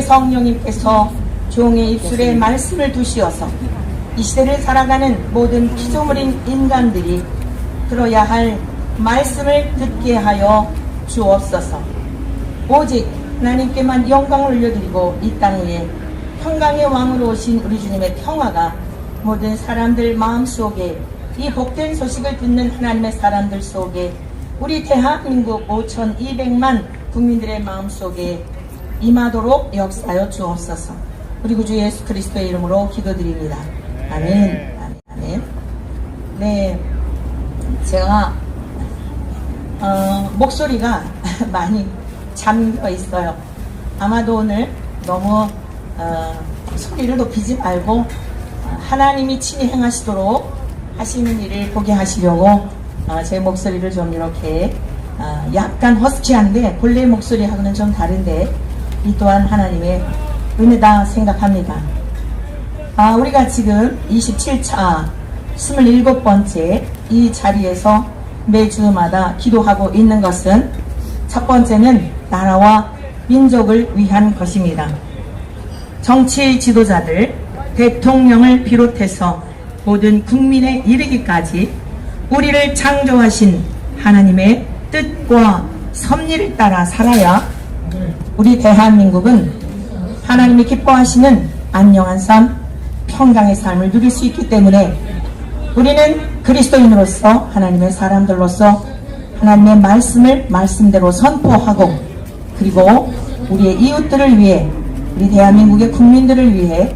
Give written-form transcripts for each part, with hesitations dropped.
주의 성령님께서 종의 입술에 말씀을 두시어서 이 시대를 살아가는 모든 피조물인 인간들이 들어야 할 말씀을 듣게 하여 주옵소서. 오직 하나님께만 영광을 올려드리고 이 땅 위에 평강의 왕으로 오신 우리 주님의 평화가 모든 사람들 마음속에 이 복된 소식을 듣는 하나님의 사람들 속에 우리 대한민국 5,200만 국민들의 마음속에 임하도록 역사하여 주옵소서. 우리 구주 예수 그리스도의 이름으로 기도드립니다. 아멘. 아멘. 네, 제가 목소리가 많이 잠겨 있어요. 아마도 오늘 너무 소리를 높이지 말고 하나님이 친히 행하시도록 하시는 일을 보게 하시려고 제 목소리를 좀 이렇게 약간 허스키한데 본래 목소리하고는 좀 다른데 이 또한 하나님의 은혜다 생각합니다. 우리가 지금 27차 27번째 이 자리에서 매주마다 기도하고 있는 것은 첫 번째는 나라와 민족을 위한 것입니다. 정치 지도자들, 대통령을 비롯해서 모든 국민에 이르기까지 우리를 창조하신 하나님의 뜻과 섭리를 따라 살아야 우리 대한민국은 하나님이 기뻐하시는 안녕한 삶, 평강의 삶을 누릴 수 있기 때문에 우리는 그리스도인으로서 하나님의 사람들로서 하나님의 말씀을 말씀대로 선포하고 그리고 우리의 이웃들을 위해 우리 대한민국의 국민들을 위해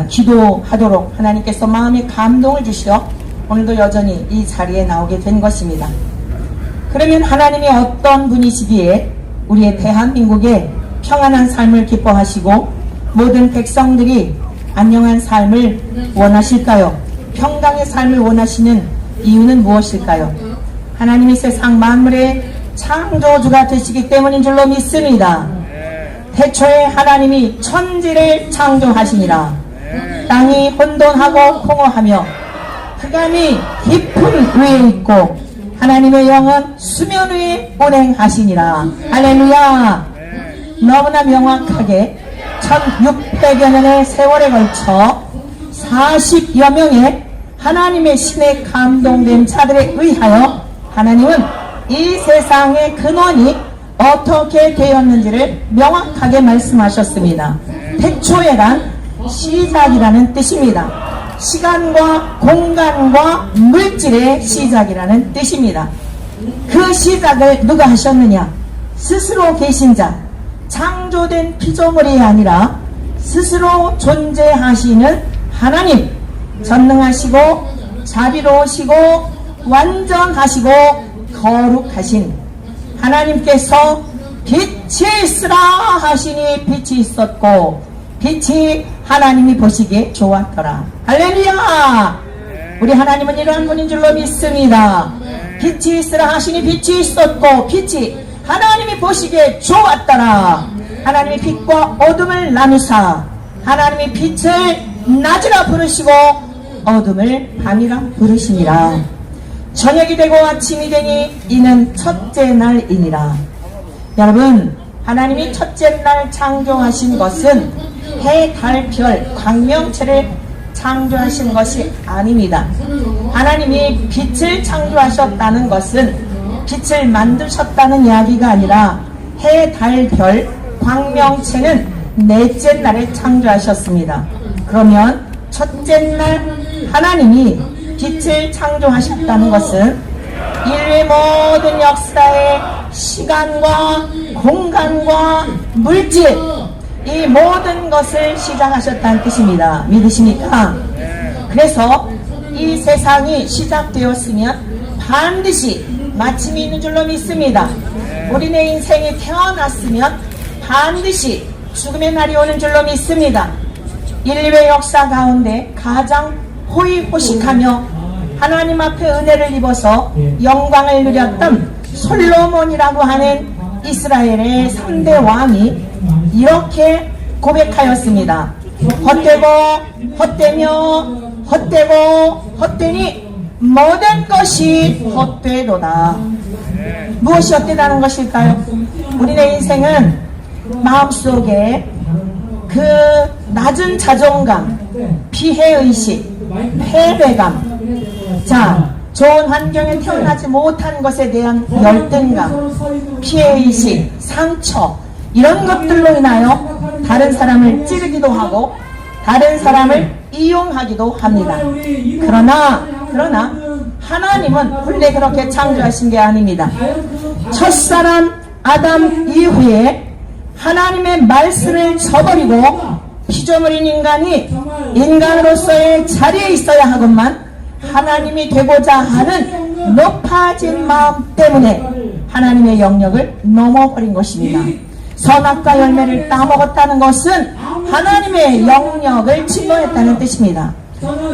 기도하도록 하나님께서 마음에 감동을 주시어 오늘도 여전히 이 자리에 나오게 된 것입니다. 그러면 하나님이 어떤 분이시기에 우리의 대한민국의 평안한 삶을 기뻐하시고 모든 백성들이 안녕한 삶을 원하실까요? 평강의 삶을 원하시는 이유는 무엇일까요? 하나님이 세상 만물의 창조주가 되시기 때문인 줄로 믿습니다. 태초에 하나님이 천지를 창조하시니라. 땅이 혼돈하고 공허하며 흑암이 깊은 위에 있고 하나님의 영은 수면 위에 운행하시니라. 할렐루야. 너무나 명확하게 1600여 년의 세월에 걸쳐 40여 명의 하나님의 신에 감동된 자들에 의하여 하나님은 이 세상의 근원이 어떻게 되었는지를 명확하게 말씀하셨습니다. 태초에란 시작이라는 뜻입니다. 시간과 공간과 물질의 시작이라는 뜻입니다. 그 시작을 누가 하셨느냐? 스스로 계신 자, 창조된 피조물이 아니라 스스로 존재하시는 하나님, 전능하시고 자비로우시고 완전하시고 거룩하신 하나님께서 빛이 있으라 하시니 빛이 있었고 빛이 하나님이 보시기에 좋았더라. 할렐루야. 우리 하나님은 이러한 분인 줄로 믿습니다. 빛이 있으라 하시니 빛이 있었고 빛이 하나님이 보시기에 좋았더라. 하나님이 빛과 어둠을 나누사 하나님이 빛을 낮이라 부르시고 어둠을 밤이라 부르시니라. 저녁이 되고 아침이 되니 이는 첫째 날이니라. 여러분, 하나님이 첫째 날 창조하신 것은 해, 달, 별, 광명체를 창조하신 것이 아닙니다. 하나님이 빛을 창조하셨다는 것은 빛을 만드셨다는 이야기가 아니라 해, 달, 별, 광명체는 넷째 날에 창조하셨습니다. 그러면 첫째 날 하나님이 빛을 창조하셨다는 것은 인류의 모든 역사의 시간과 공간과 물질 이 모든 것을 시작하셨다는 뜻입니다. 믿으십니까? 그래서 이 세상이 시작되었으면 반드시 마침이 있는 줄로 믿습니다. 우리네 인생이 태어났으면 반드시 죽음의 날이 오는 줄로 믿습니다. 인류의 역사 가운데 가장 호의호식하며 하나님 앞에 은혜를 입어서 영광을 누렸던 솔로몬이라고 하는 이스라엘의 3대 왕이 이렇게 고백하였습니다. 헛되고 헛되며 헛되고 헛되니 모든 것이 헛되도다. 무엇이 헛되다는 것일까요? 우리의 인생은 마음속에 그 낮은 자존감, 피해의식, 패배감, 자, 좋은 환경에 태어나지 못한 것에 대한 열등감, 피해의식, 상처, 이런 것들로 인하여 다른 사람을 찌르기도 하고 다른 사람을 이용하기도 합니다. 그러나 하나님은 본래 그렇게 창조하신 게 아닙니다. 첫사람 아담 이후에 하나님의 말씀을 저버리고 피조물인 인간이 인간으로서의 자리에 있어야 하건만 하나님이 되고자 하는 높아진 마음 때문에 하나님의 영역을 넘어버린 것입니다. 선악과 열매를 따먹었다는 것은 하나님의 영역을 침범했다는 뜻입니다.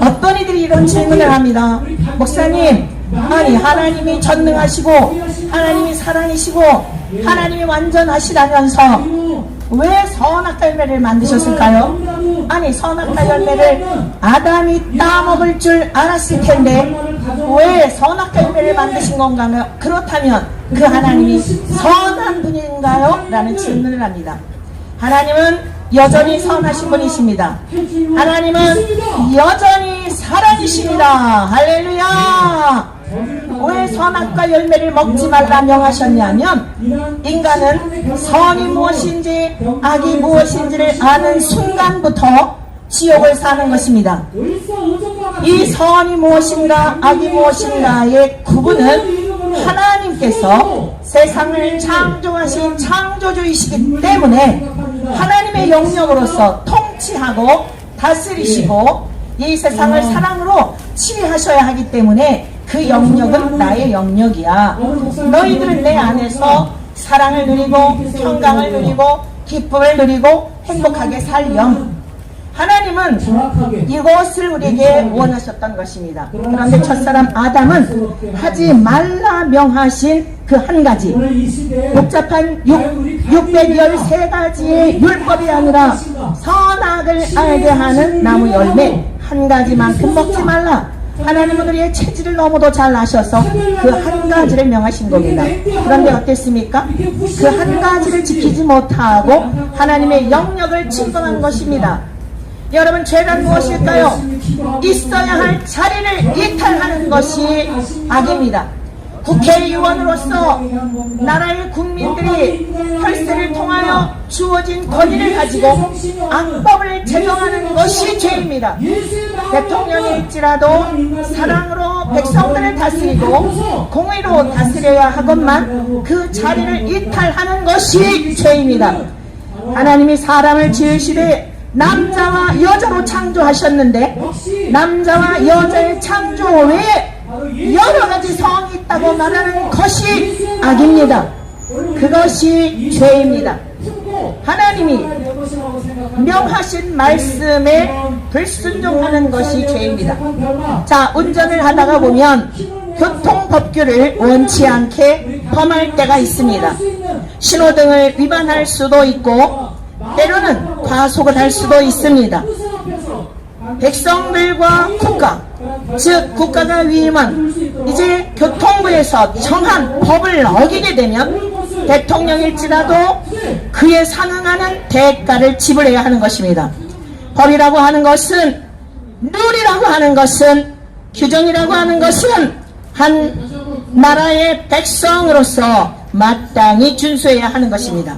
어떤 이들이 이런 질문을 합니다. 목사님, 아니 하나님이 전능하시고 하나님이 사랑이시고 하나님이 완전하시다면서 왜 선악과 열매를 만드셨을까요? 아니 선악과 열매를 아담이 따먹을 줄 알았을 텐데 왜 선악과 열매를 만드신 건가요? 그렇다면 그 하나님이 선한 분인가요? 라는 질문을 합니다. 하나님은 여전히 선하신 분이십니다. 하나님은 여전히 사랑이십니다. 할렐루야. 왜 선악과 열매를 먹지 말라 명하셨냐면 인간은 선이 무엇인지 악이 무엇인지를 아는 순간부터 지옥을 사는 것입니다. 이 선이 무엇인가 악이 무엇인가의 구분은 하나님께서 세상을 창조하신 창조주이시기 때문에 하나님의 영역으로서 통치하고 다스리시고 이 세상을 사랑으로 치유하셔야 하기 때문에 그 영역은 나의 영역이야. 너희들은 내 안에서 사랑을 누리고 평강을 누리고 기쁨을 누리고 행복하게 살렴. 하나님은 이것을 우리에게 원하셨던 것입니다. 그런데 첫사람 아담은 하지 말라 명하신 그 한 가지 복잡한 613가지의 율법이 아니라 선악을 알게 하는 나무 열매 한 가지만큼 먹지 말라. 하나님은 우리의 체질을 너무도 잘 아셔서 그 한 가지를 명하신 겁니다. 그런데 어땠습니까? 그 한 가지를 지키지 못하고 하나님의 영역을 침범한 것입니다. 여러분, 죄가 무엇일까요? 있어야 할 자리를 이탈하는 것이 악입니다. 국회의원으로서 나라의 국민들이 혈세를 통하여 주어진 권위를 가지고 악법을 제정하는 것이 죄입니다. 대통령일지라도 사랑으로 백성들을 다스리고 공의로 다스려야 하건만 그 자리를 이탈하는 것이 죄입니다. 하나님이 사람을 지으시되 남자와 여자로 창조하셨는데 남자와 여자의 창조 외에 여러가지 성이 있다고 말하는 것이 악입니다. 그것이 죄입니다. 하나님이 명하신 말씀에 불순종하는 것이 죄입니다. 자, 운전을 하다가 보면 교통법규를 원치 않게 범할 때가 있습니다. 신호등을 위반할 수도 있고 때로는 과속을 할 수도 있습니다. 백성들과 국가, 즉 국가가 위임한 이제 교통부에서 정한 법을 어기게 되면 대통령일지라도 그에 상응하는 대가를 지불해야 하는 것입니다. 법이라고 하는 것은, 룰이라고 하는 것은, 규정이라고 하는 것은 한 나라의 백성으로서 마땅히 준수해야 하는 것입니다.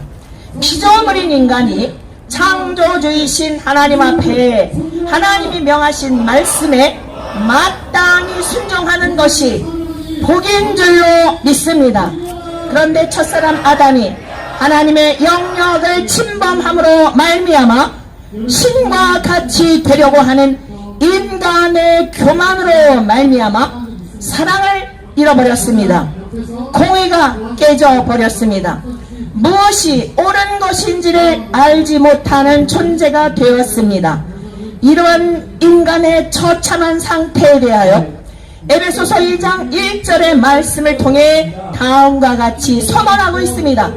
피조물인 인간이 창조주이신 하나님 앞에 하나님이 명하신 말씀에 마땅히 순종하는 것이 복인 줄로 믿습니다. 그런데 첫사람 아담이 하나님의 영역을 침범함으로 말미암아 신과 같이 되려고 하는 인간의 교만으로 말미암아 사랑을 잃어버렸습니다. 공의가 깨져버렸습니다. 무엇이 옳은 것인지를 알지 못하는 존재가 되었습니다. 이러한 인간의 처참한 상태에 대하여 에베소서 2장 1절의 말씀을 통해 다음과 같이 선언하고 있습니다.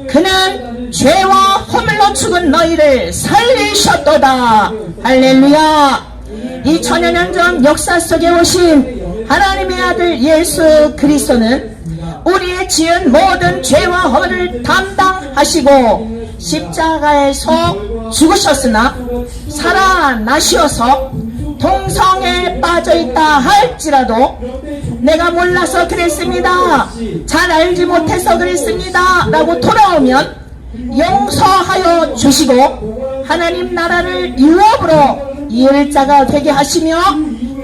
그는 죄와 허물로 죽은 너희를 살리셨도다. 할렐루야. 2000여 년 전 역사 속에 오신 하나님의 아들 예수 그리스도는 우리의 지은 모든 죄와 허물을 담당하시고 십자가에서 죽으셨으나 살아나시어서 동성에 빠져있다 할지라도 내가 몰라서 그랬습니다, 잘 알지 못해서 그랬습니다 라고 돌아오면 용서하여 주시고 하나님 나라를 유업으로 이을 자가 되게 하시며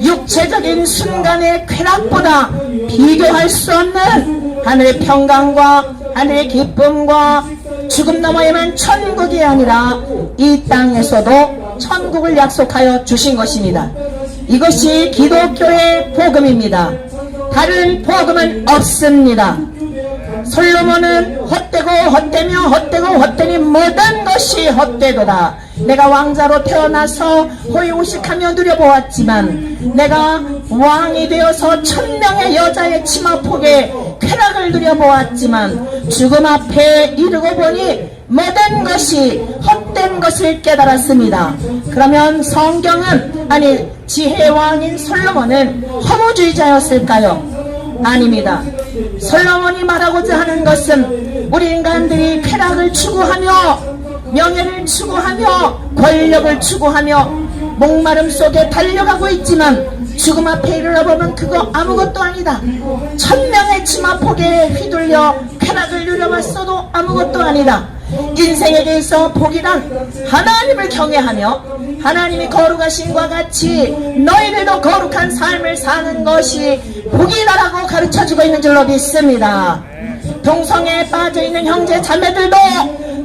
육체적인 순간의 쾌락보다 비교할 수 없는 하늘의 평강과 하늘의 기쁨과 죽음 너머에만 천국이 아니라 이 땅에서도 천국을 약속하여 주신 것입니다. 이것이 기독교의 복음입니다. 다른 복음은 없습니다. 솔로몬은 헛되고 헛되며 헛되고 헛되니 모든 것이 헛되도다. 내가 왕자로 태어나서 호의호식하며 누려보았지만 내가 왕이 되어서 1000명의 여자의 치마폭에 쾌락을 누려보았지만 죽음 앞에 이르고 보니 모든 것이 헛된 것을 깨달았습니다. 그러면 성경은, 아니 지혜의 왕인 솔로몬은 허무주의자였을까요? 아닙니다. 솔로몬이 말하고자 하는 것은 우리 인간들이 쾌락을 추구하며 명예를 추구하며 권력을 추구하며 목마름 속에 달려가고 있지만 죽음 앞에 이르러보면 그거 아무것도 아니다. 1000명의 치마폭에 휘둘려 쾌락을 누려봤어도 아무것도 아니다. 인생에 대해서 복이란 하나님을 경외하며 하나님이 거룩하신과 같이 너희들도 거룩한 삶을 사는 것이 복이다라고 가르쳐주고 있는 줄로 믿습니다. 동성애에 빠져있는 형제 자매들도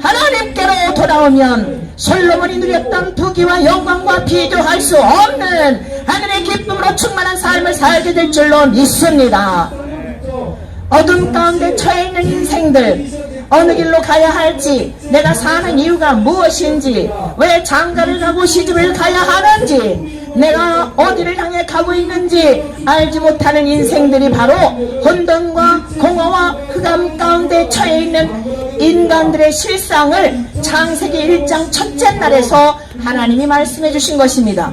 하나님께로 돌아오면 솔로몬이 누렸던 부귀와 영광과 비교할 수 없는 하늘의 기쁨으로 충만한 삶을 살게 될 줄로 믿습니다. 어둠 가운데 처해 있는 인생들, 어느 길로 가야 할지, 내가 사는 이유가 무엇인지, 왜 장가를 가고 시집을 가야 하는지, 내가 어디를 향해 가고 있는지 알지 못하는 인생들이 바로 혼돈과 공허와 흑암 가운데 처해 있는 인간들의 실상을 창세기 1장 첫째 날에서 하나님이 말씀해 주신 것입니다.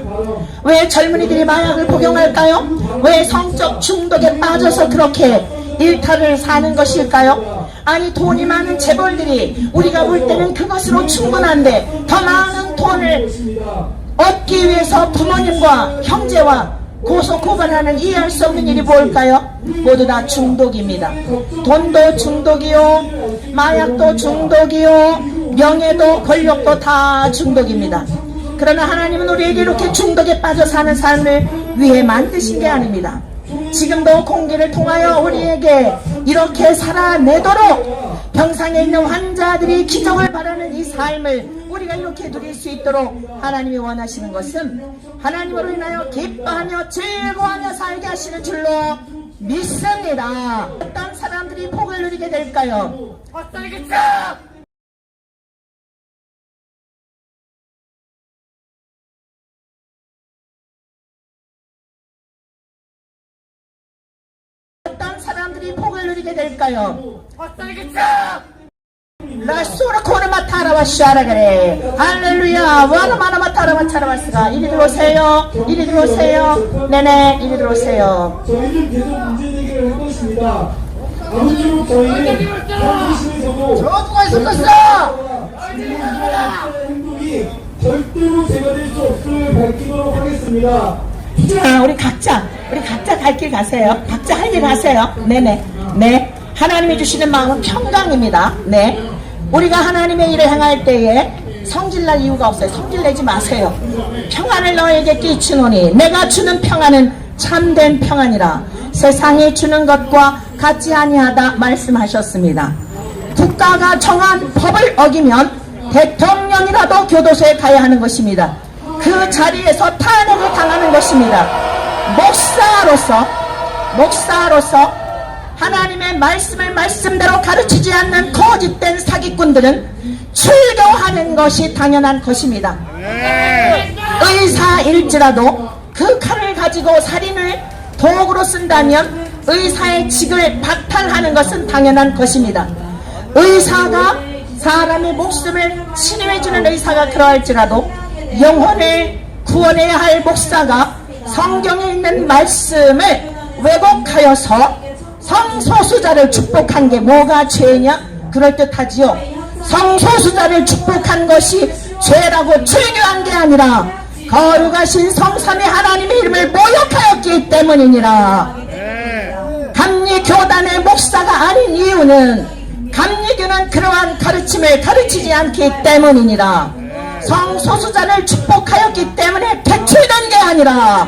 왜 젊은이들이 마약을 복용할까요? 왜 성적 중독에 빠져서 그렇게 일탈을 사는 것일까요? 아니 돈이 많은 재벌들이 우리가 볼 때는 그것으로 충분한데 더 많은 돈을 얻기 위해서 부모님과 형제와 고소고발하는 이해할 수 없는 일이 뭘까요? 모두 다 중독입니다. 돈도 중독이요, 마약도 중독이요, 명예도 권력도 다 중독입니다. 그러나 하나님은 우리에게 이렇게 중독에 빠져 사는 삶을 위해 만드신 게 아닙니다. 지금도 공기를 통하여 우리에게 이렇게 살아내도록 병상에 있는 환자들이 기적을 바라는 이 삶을 우리가 이렇게 누릴 수 있도록 하나님이 원하시는 것은 하나님으로 인하여 기뻐하며 즐거워하며 살게 하시는 줄로 믿습니다. 어떤 사람들이 복을 누리게 될까요? 어떤 사람들이 복을 누리게 될까요? 라소라코르마타라와 샤라그레 할렐루야 와라마라마타라마 차라마스가 이리 들어오세요, 이리 들어오세요, 네네 이리 들어오세요. 저희들 계속 문제제기를 할 것입니다. 아무쪼록 저희는 누가 있었어? 행동이 절대로 제가 될 수 없음을 밝히도록 하겠습니다. 자, 우리 각자 갈 길 가세요. 각자 할 일 하세요. 네네. 네. 하나님이 주시는 마음은 평강입니다. 네. 우리가 하나님의 일을 행할 때에 성질날 이유가 없어요. 성질내지 마세요. 평안을 너에게 끼치노니 내가 주는 평안은 참된 평안이라 세상이 주는 것과 같지 아니하다 말씀하셨습니다. 국가가 정한 법을 어기면 대통령이라도 교도소에 가야 하는 것입니다. 그 자리에서 탄핵을 당하는 것입니다. 목사로서 하나님의 말씀을 말씀대로 가르치지 않는 거짓된 사기꾼들은 출교하는 것이 당연한 것입니다. 의사일지라도 그 칼을 가지고 살인을 도구로 쓴다면 의사의 직을 박탈하는 것은 당연한 것입니다. 의사가 사람의 목숨을 치료해주는 의사가 그러할지라도 영혼을 구원해야 할 목사가 성경에 있는 말씀을 왜곡하여서 성소수자를 축복한 게 뭐가 죄냐? 그럴듯하지요. 성소수자를 축복한 것이 죄라고 출교한 게 아니라 거룩하신 성삼위 하나님의 이름을 모욕하였기 때문이니라. 감리교단의 목사가 아닌 이유는 감리교는 그러한 가르침을 가르치지 않기 때문이니라. 성소수자를 축복하였기 때문에 배출된 게 아니라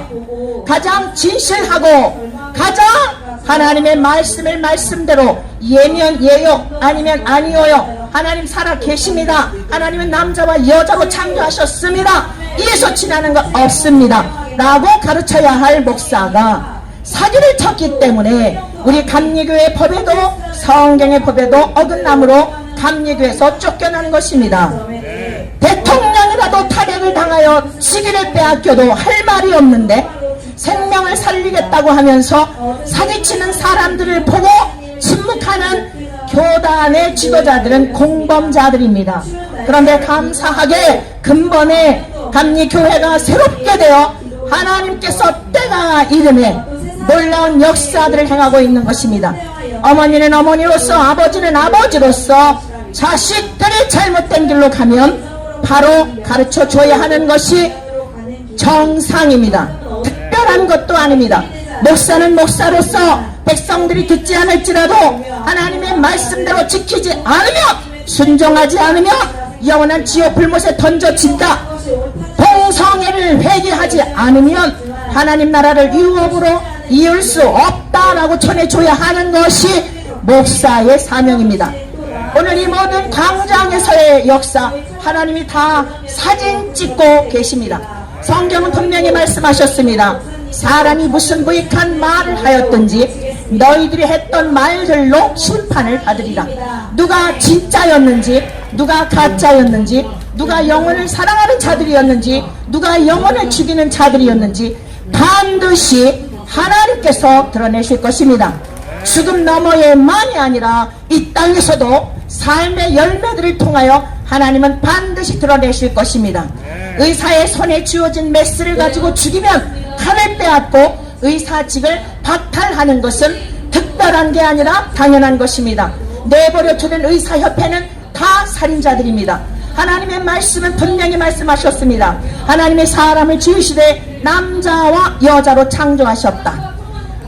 가장 진실하고 가장 하나님의 말씀을 말씀대로 예면 예요 아니면 아니오요 하나님 살아 계십니다. 하나님은 남자와 여자로 창조하셨습니다. 이에서 지나는 것 없습니다 라고 가르쳐야 할 목사가 사기를 쳤기 때문에 우리 감리교의 법에도 성경의 법에도 어긋남으로 감리교에서 쫓겨나는 것입니다. 대통령이라도 탄핵을 당하여 직위를 빼앗겨도 할 말이 없는데 생명을 살리겠다고 하면서 사기치는 사람들을 보고 침묵하는 교단의 지도자들은 공범자들입니다. 그런데 감사하게 근본에 감리교회가 새롭게 되어 하나님께서 때가 이름에 놀라운 역사들을 행하고 있는 것입니다. 어머니는 어머니로서 아버지는 아버지로서 자식들이 잘못된 길로 가면 바로 가르쳐 줘야 하는 것이 정상입니다. 특별한 것도 아닙니다. 목사는 목사로서 백성들이 듣지 않을지라도 하나님의 말씀대로 지키지 않으면, 순종하지 않으면 영원한 지옥 불못에 던져진다. 동성애를 회개하지 않으면 하나님 나라를 유업으로 이을 수 없다라고 전해줘야 하는 것이 목사의 사명입니다. 오늘 이 모든 광장에서의 역사 하나님이 다 사진 찍고 계십니다. 성경은 분명히 말씀하셨습니다. 사람이 무슨 무익한 말을 하였든지 너희들이 했던 말들로 심판을 받으리라. 누가 진짜였는지 누가 가짜였는지 누가 영혼을 사랑하는 자들이었는지 누가 영혼을 죽이는 자들이었는지 반드시 하나님께서 드러내실 것입니다. 죽음 너머에만이 아니라 이 땅에서도 삶의 열매들을 통하여 하나님은 반드시 드러내실 것입니다. 의사의 손에 쥐어진 메스를 가지고 죽이면 칼을 빼앗고 의사직을 박탈하는 것은 특별한 게 아니라 당연한 것입니다. 내버려 두는 의사협회는 다 살인자들입니다. 하나님의 말씀은 분명히 말씀하셨습니다. 하나님의 사람을 지으시되 남자와 여자로 창조하셨다.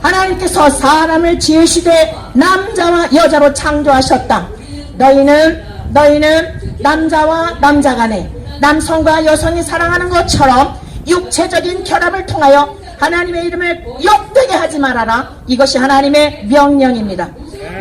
하나님께서 사람을 지으시되 남자와 여자로 창조하셨다. 너희는 남자와 남자 간에 남성과 여성이 사랑하는 것처럼 육체적인 결합을 통하여 하나님의 이름을 욕되게 하지 말아라. 이것이 하나님의 명령입니다.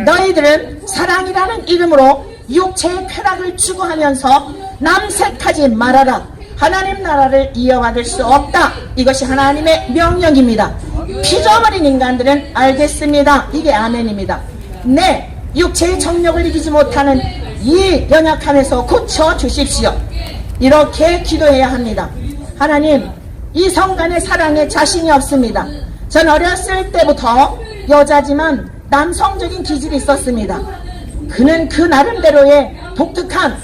너희들은 사랑이라는 이름으로 육체의 쾌락을 추구하면서 남색하지 말아라. 하나님 나라를 이어받을 수 없다. 이것이 하나님의 명령입니다. 피조물인 인간들은 알겠습니다. 이게 아멘입니다. 네, 육체의 정욕을 이기지 못하는 이 연약함에서 고쳐주십시오. 이렇게 기도해야 합니다. 하나님, 이 성간의 사랑에 자신이 없습니다. 전 어렸을 때부터 여자지만 남성적인 기질이 있었습니다. 그는 그 나름대로의 독특한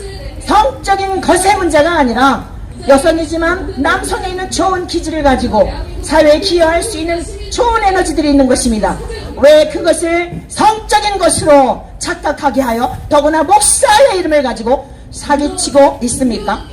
성적인 것의 문제가 아니라 여성이지만 남성에 있는 좋은 기질을 가지고 사회에 기여할 수 있는 좋은 에너지들이 있는 것입니다. 왜 그것을 성적인 것으로 착각하게 하여 더구나 목사의 이름을 가지고 사기치고 있습니까?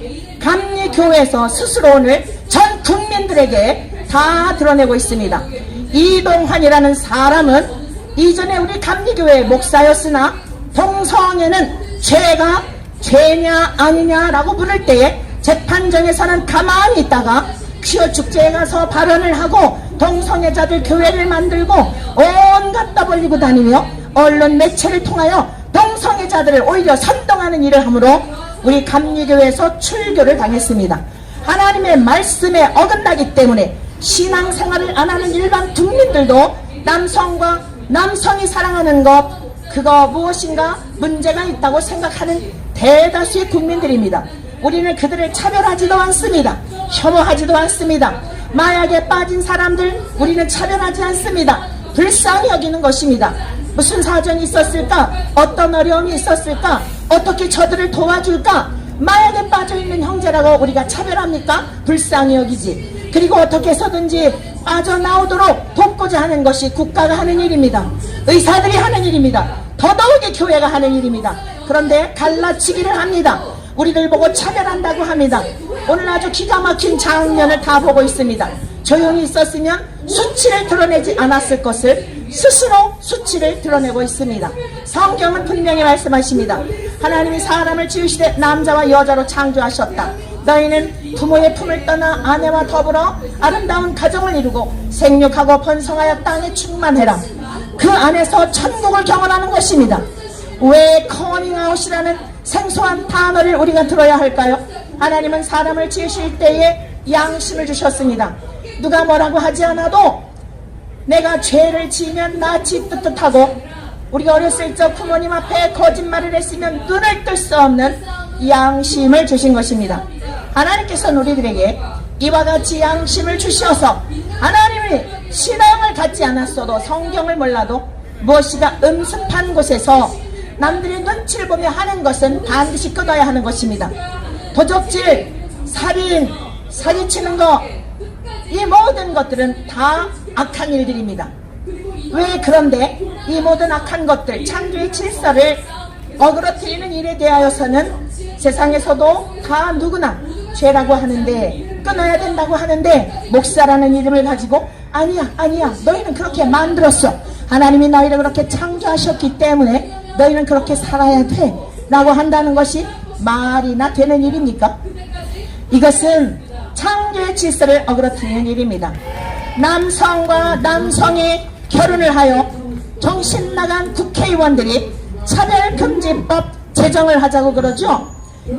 감리교회에서 스스로 오늘 전 국민들에게 다 드러내고 있습니다. 이동환이라는 사람은 이전에 우리 감리교회 목사였으나 동성애는 죄냐 아니냐라고 물을 때에 재판정에서는 가만히 있다가 퀴어 축제에 가서 발언을 하고 동성애자들 교회를 만들고 온갖 떠벌리고 다니며 언론 매체를 통하여 동성애자들을 오히려 선동하는 일을 하므로 우리 감리교회에서 출교를 당했습니다. 하나님의 말씀에 어긋나기 때문에 신앙생활을 안 하는 일반 국민들도 남성과 남성이 사랑하는 것, 그거 무엇인가 문제가 있다고 생각하는 대다수의 국민들입니다. 우리는 그들을 차별하지도 않습니다. 혐오하지도 않습니다. 마약에 빠진 사람들 우리는 차별하지 않습니다. 불쌍히 여기는 것입니다. 무슨 사정이 있었을까? 어떤 어려움이 있었을까? 어떻게 저들을 도와줄까? 마약에 빠져있는 형제라고 우리가 차별합니까? 불쌍히 여기지. 그리고 어떻게 해서든지 빠져나오도록 돕고자 하는 것이 국가가 하는 일입니다. 의사들이 하는 일입니다. 더더욱이 교회가 하는 일입니다. 그런데 갈라치기를 합니다. 우리를 보고 차별한다고 합니다. 오늘 아주 기가 막힌 장면을 다 보고 있습니다. 조용히 있었으면 수치를 드러내지 않았을 것을 스스로 수치를 드러내고 있습니다. 성경은 분명히 말씀하십니다. 하나님이 사람을 지으시되 남자와 여자로 창조하셨다. 너희는 부모의 품을 떠나 아내와 더불어 아름다운 가정을 이루고 생육하고 번성하여 땅에 충만해라. 그 안에서 천국을 경험하는 것입니다. 왜 커밍아웃이라는 생소한 단어를 우리가 들어야 할까요? 하나님은 사람을 지으실 때에 양심을 주셨습니다. 누가 뭐라고 하지 않아도 내가 죄를 지으면 낯이 뜨뜻하고, 우리가 어렸을 적 부모님 앞에 거짓말을 했으면 눈을 뜰 수 없는 양심을 주신 것입니다. 하나님께서는 우리들에게 이와 같이 양심을 주셔서 하나님이 신앙을 갖지 않았어도 성경을 몰라도 무엇이가 음습한 곳에서 남들의 눈치를 보며 하는 것은 반드시 끊어야 하는 것입니다. 도적질, 살인, 사기치는 것, 이 모든 것들은 다 악한 일들입니다. 왜 그런데 이 모든 악한 것들, 창조의 질서를 어그러뜨리는 일에 대하여서는 세상에서도 다 누구나 죄라고 하는데, 끊어야 된다고 하는데, 목사라는 이름을 가지고 아니야 너희는 그렇게 만들었어, 하나님이 너희를 그렇게 창조하셨기 때문에 너희는 그렇게 살아야 돼 라고 한다는 것이 말이나 되는 일입니까? 이것은 창조의 질서를 어그러뜨리는 일입니다. 남성과 남성이 결혼을 하여 정신나간 국회의원들이 차별금지법 제정을 하자고 그러죠.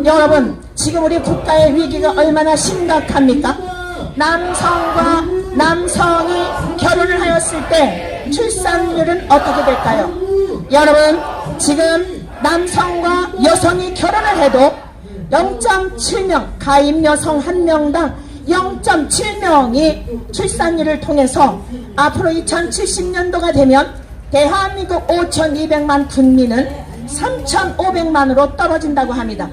여러분, 지금 우리 국가의 위기가 얼마나 심각합니까? 남성과 남성이 결혼을 하였을 때 출산율은 어떻게 될까요? 여러분, 지금 남성과 여성이 결혼을 해도 0.7명, 가임 여성 1명당 0.7명이 출산율을 통해서 앞으로 2070년도가 되면 대한민국 5,200만 국민은 3,500만으로 떨어진다고 합니다.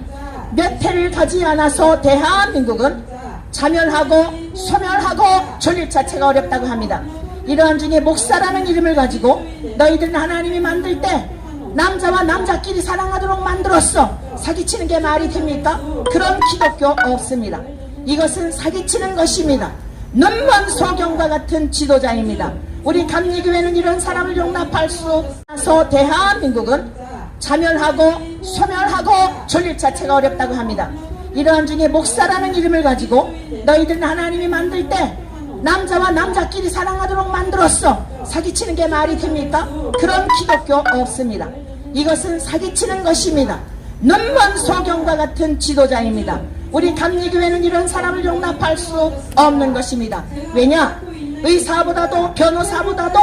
몇 해를 가지 않아서 대한민국은 자멸하고 소멸하고 존립 자체가 어렵다고 합니다. 이러한 중에 목사라는 이름을 가지고 너희들은 하나님이 만들 때 남자와 남자끼리 사랑하도록 만들었어, 사기치는 게 말이 됩니까? 그런 기독교 없습니다. 이것은 사기치는 것입니다. 눈먼 소경과 같은 지도자입니다. 우리 감리교회는 이런 사람을 용납할 수 없어서 대한민국은 자멸하고 소멸하고 존립 자체가 어렵다고 합니다. 이러한 중에 목사라는 이름을 가지고 너희들은 하나님이 만들 때 남자와 남자끼리 사랑하도록 만들었어, 사기치는 게 말이 됩니까? 그런 기독교 없습니다. 이것은 사기치는 것입니다. 눈먼 소경과 같은 지도자입니다. 우리 감리교회는 이런 사람을 용납할 수 없는 것입니다. 왜냐? 의사보다도 변호사보다도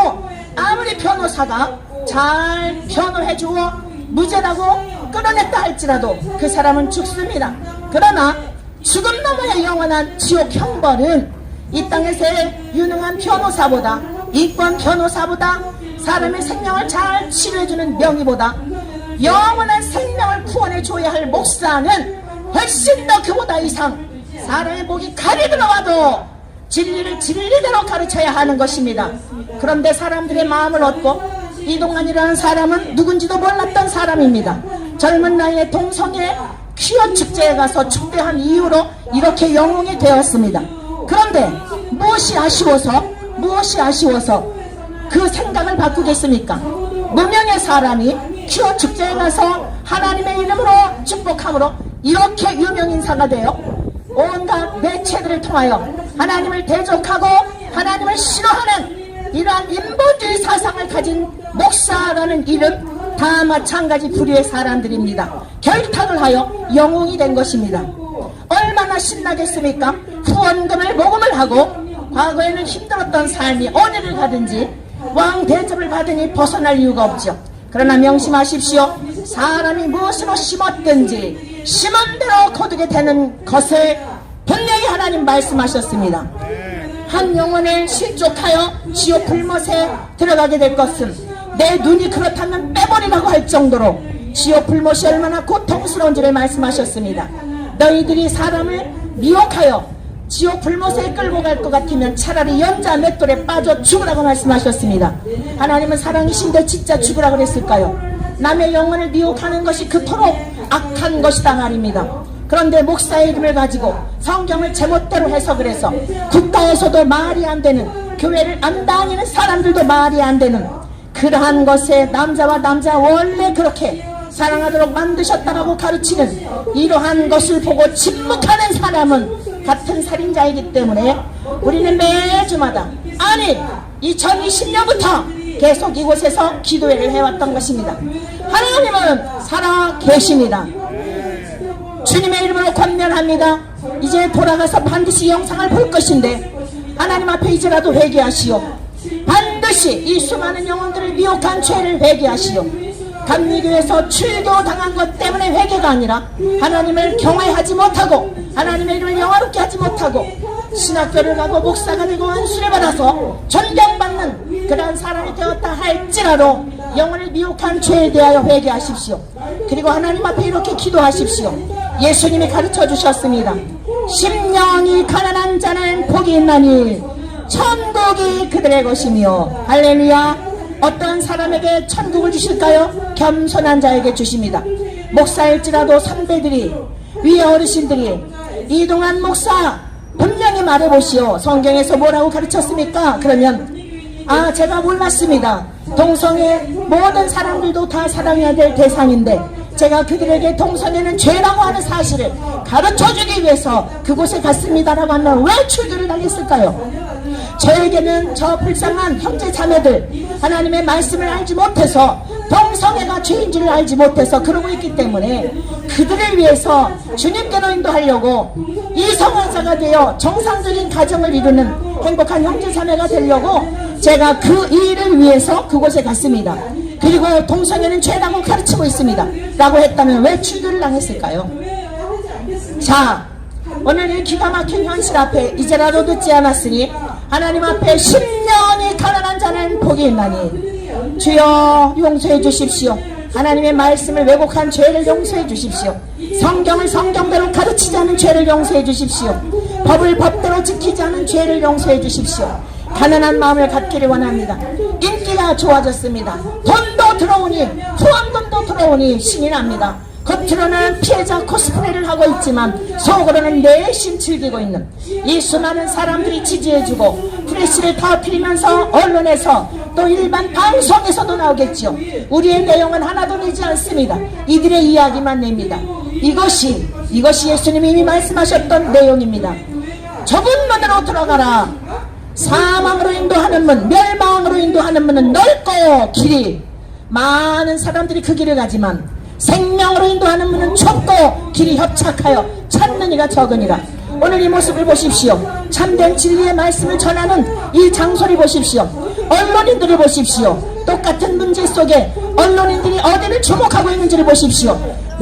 아무리 변호사가 잘 변호해 주어 무죄라고 끌어냈다 할지라도 그 사람은 죽습니다. 그러나 죽음 너머의 영원한 지옥 형벌은 이 땅에서의 유능한 변호사보다, 이권 변호사보다, 사람의 생명을 잘 치료해주는 명의보다 영원한 생명을 구원해줘야 할 목사는 훨씬 더 그보다 이상 사람의 목이 칼이 들어와도 진리를 진리대로 가르쳐야 하는 것입니다. 그런데 사람들의 마음을 얻고 이동환이라는 사람은 누군지도 몰랐던 사람입니다. 젊은 나이에 동성애 퀴어 축제에 가서 축배한 이후로 이렇게 영웅이 되었습니다. 그런데 무엇이 아쉬워서 그 생각을 바꾸겠습니까? 무명의 사람이 퀴어 축제에 가서 하나님의 이름으로 축복함으로 이렇게 유명인사가 되어 온갖 매체들을 통하여 하나님을 대적하고 하나님을 싫어하는 이러한 인본주의 사상을 가진 목사라는 이름 다 마찬가지 부류의 사람들입니다. 결탁을 하여 영웅이 된 것입니다. 얼마나 신나겠습니까? 후원금을 모금을 하고 과거에는 힘들었던 삶이 어디를 가든지 왕 대접을 받으니 벗어날 이유가 없죠. 그러나 명심하십시오. 사람이 무엇으로 심었든지 심은 대로 거두게 되는 것을 분명히 하나님 말씀하셨습니다. 한 영혼을 실족하여 지옥 불못에 들어가게 될 것은 내 눈이 그렇다면 빼버리라고 할 정도로 지옥 불못이 얼마나 고통스러운지를 말씀하셨습니다. 너희들이 사람을 미혹하여 지옥 불못에 끌고 갈 것 같으면 차라리 연자 맷돌에 빠져 죽으라고 말씀하셨습니다. 하나님은 사랑이신데 진짜 죽으라고 그랬을까요? 남의 영혼을 미혹하는 것이 그토록 악한 것이다 말입니다. 그런데 목사의 이름을 가지고 성경을 제멋대로 해석을 해서 국가에서도 말이 안 되는, 교회를 안 다니는 사람들도 말이 안 되는 그러한 것에 남자와 남자 원래 그렇게 사랑하도록 만드셨다라고 가르치는 이러한 것을 보고 침묵하는 사람은 같은 살인자이기 때문에 우리는 매주마다, 아니 2020년부터 계속 이곳에서 기도회를 해왔던 것입니다. 하나님은 살아 계십니다. 주님의 이름으로 권면합니다. 이제 돌아가서 반드시 영상을 볼 것인데 하나님 앞에 이제라도 회개하시오. 반드시 이 수많은 영혼들을 미혹한 죄를 회개하시오. 감리교에서 출교당한 것 때문에 회개가 아니라 하나님을 경외하지 못하고 하나님의 이름을 영화롭게 하지 못하고 신학교를 가고 목사가 되고 안수를 받아서 존경받는 그러한 사람이 되었다 할지라도 영혼을 미혹한 죄에 대하여 회개하십시오. 그리고 하나님 앞에 이렇게 기도하십시오. 예수님이 가르쳐 주셨습니다. 심령이 가난한 자는 복이 있나니 천국이 그들의 것이며. 할렐루야. 어떤 사람에게 천국을 주실까요? 겸손한 자에게 주십니다. 목사일지라도 선배들이, 위에 어르신들이 이동환 목사 분명히 말해보시오. 성경에서 뭐라고 가르쳤습니까? 그러면 제가 몰랐습니다. 동성애 모든 사람들도 다 사랑해야 될 대상인데 제가 그들에게 동성애는 죄라고 하는 사실을 가르쳐주기 위해서 그곳에 갔습니다라고 하면 왜 출교를 당했을까요? 저에게는 저 불쌍한 형제 자매들 하나님의 말씀을 알지 못해서 동성애가 죄인지를 알지 못해서 그러고 있기 때문에 그들을 위해서 주님께로 인도하려고 이성화자가 되어 정상적인 가정을 이루는 행복한 형제 자매가 되려고 제가 그 일을 위해서 그곳에 갔습니다. 그리고 동성애는 죄라고 가르치고 있습니다 라고 했다면 왜 출교를 당했을까요? 자, 오늘 이 기가 막힌 현실 앞에 이제라도 듣지 않았으니 하나님 앞에 심령이 가난한 자는 복이 있나니 주여 용서해 주십시오. 하나님의 말씀을 왜곡한 죄를 용서해 주십시오. 성경을 성경대로 가르치지 않은 죄를 용서해 주십시오. 법을 법대로 지키지 않은 죄를 용서해 주십시오. 가난한 마음을 갖기를 원합니다. 인기가 좋아졌습니다. 돈도 들어오니 후원금도 들어오니 신이 납니다. 겉으로는 피해자 코스프레를 하고 있지만 속으로는 내심 즐기고 있는 이 수많은 사람들이 지지해주고 프레시를 터뜨리면서 언론에서 또 일반 방송에서도 나오겠죠. 우리의 내용은 하나도 내지 않습니다. 이들의 이야기만 냅니다. 이것이 예수님이 이미 말씀하셨던 내용입니다. 좁은 문으로 들어가라. 사망으로 인도하는 문, 멸망으로 인도하는 문은 넓고 길이 많은 사람들이 그 길을 가지만 생명으로 인도하는 문은 좁고 길이 협착하여 찾는 이가 적으니라. 오늘 이 모습을 보십시오. 참된 진리의 말씀을 전하는 이 장소를 보십시오. 언론인들을 보십시오. 똑같은 문제 속에 언론인들이 어디를 주목하고 있는지를 보십시오.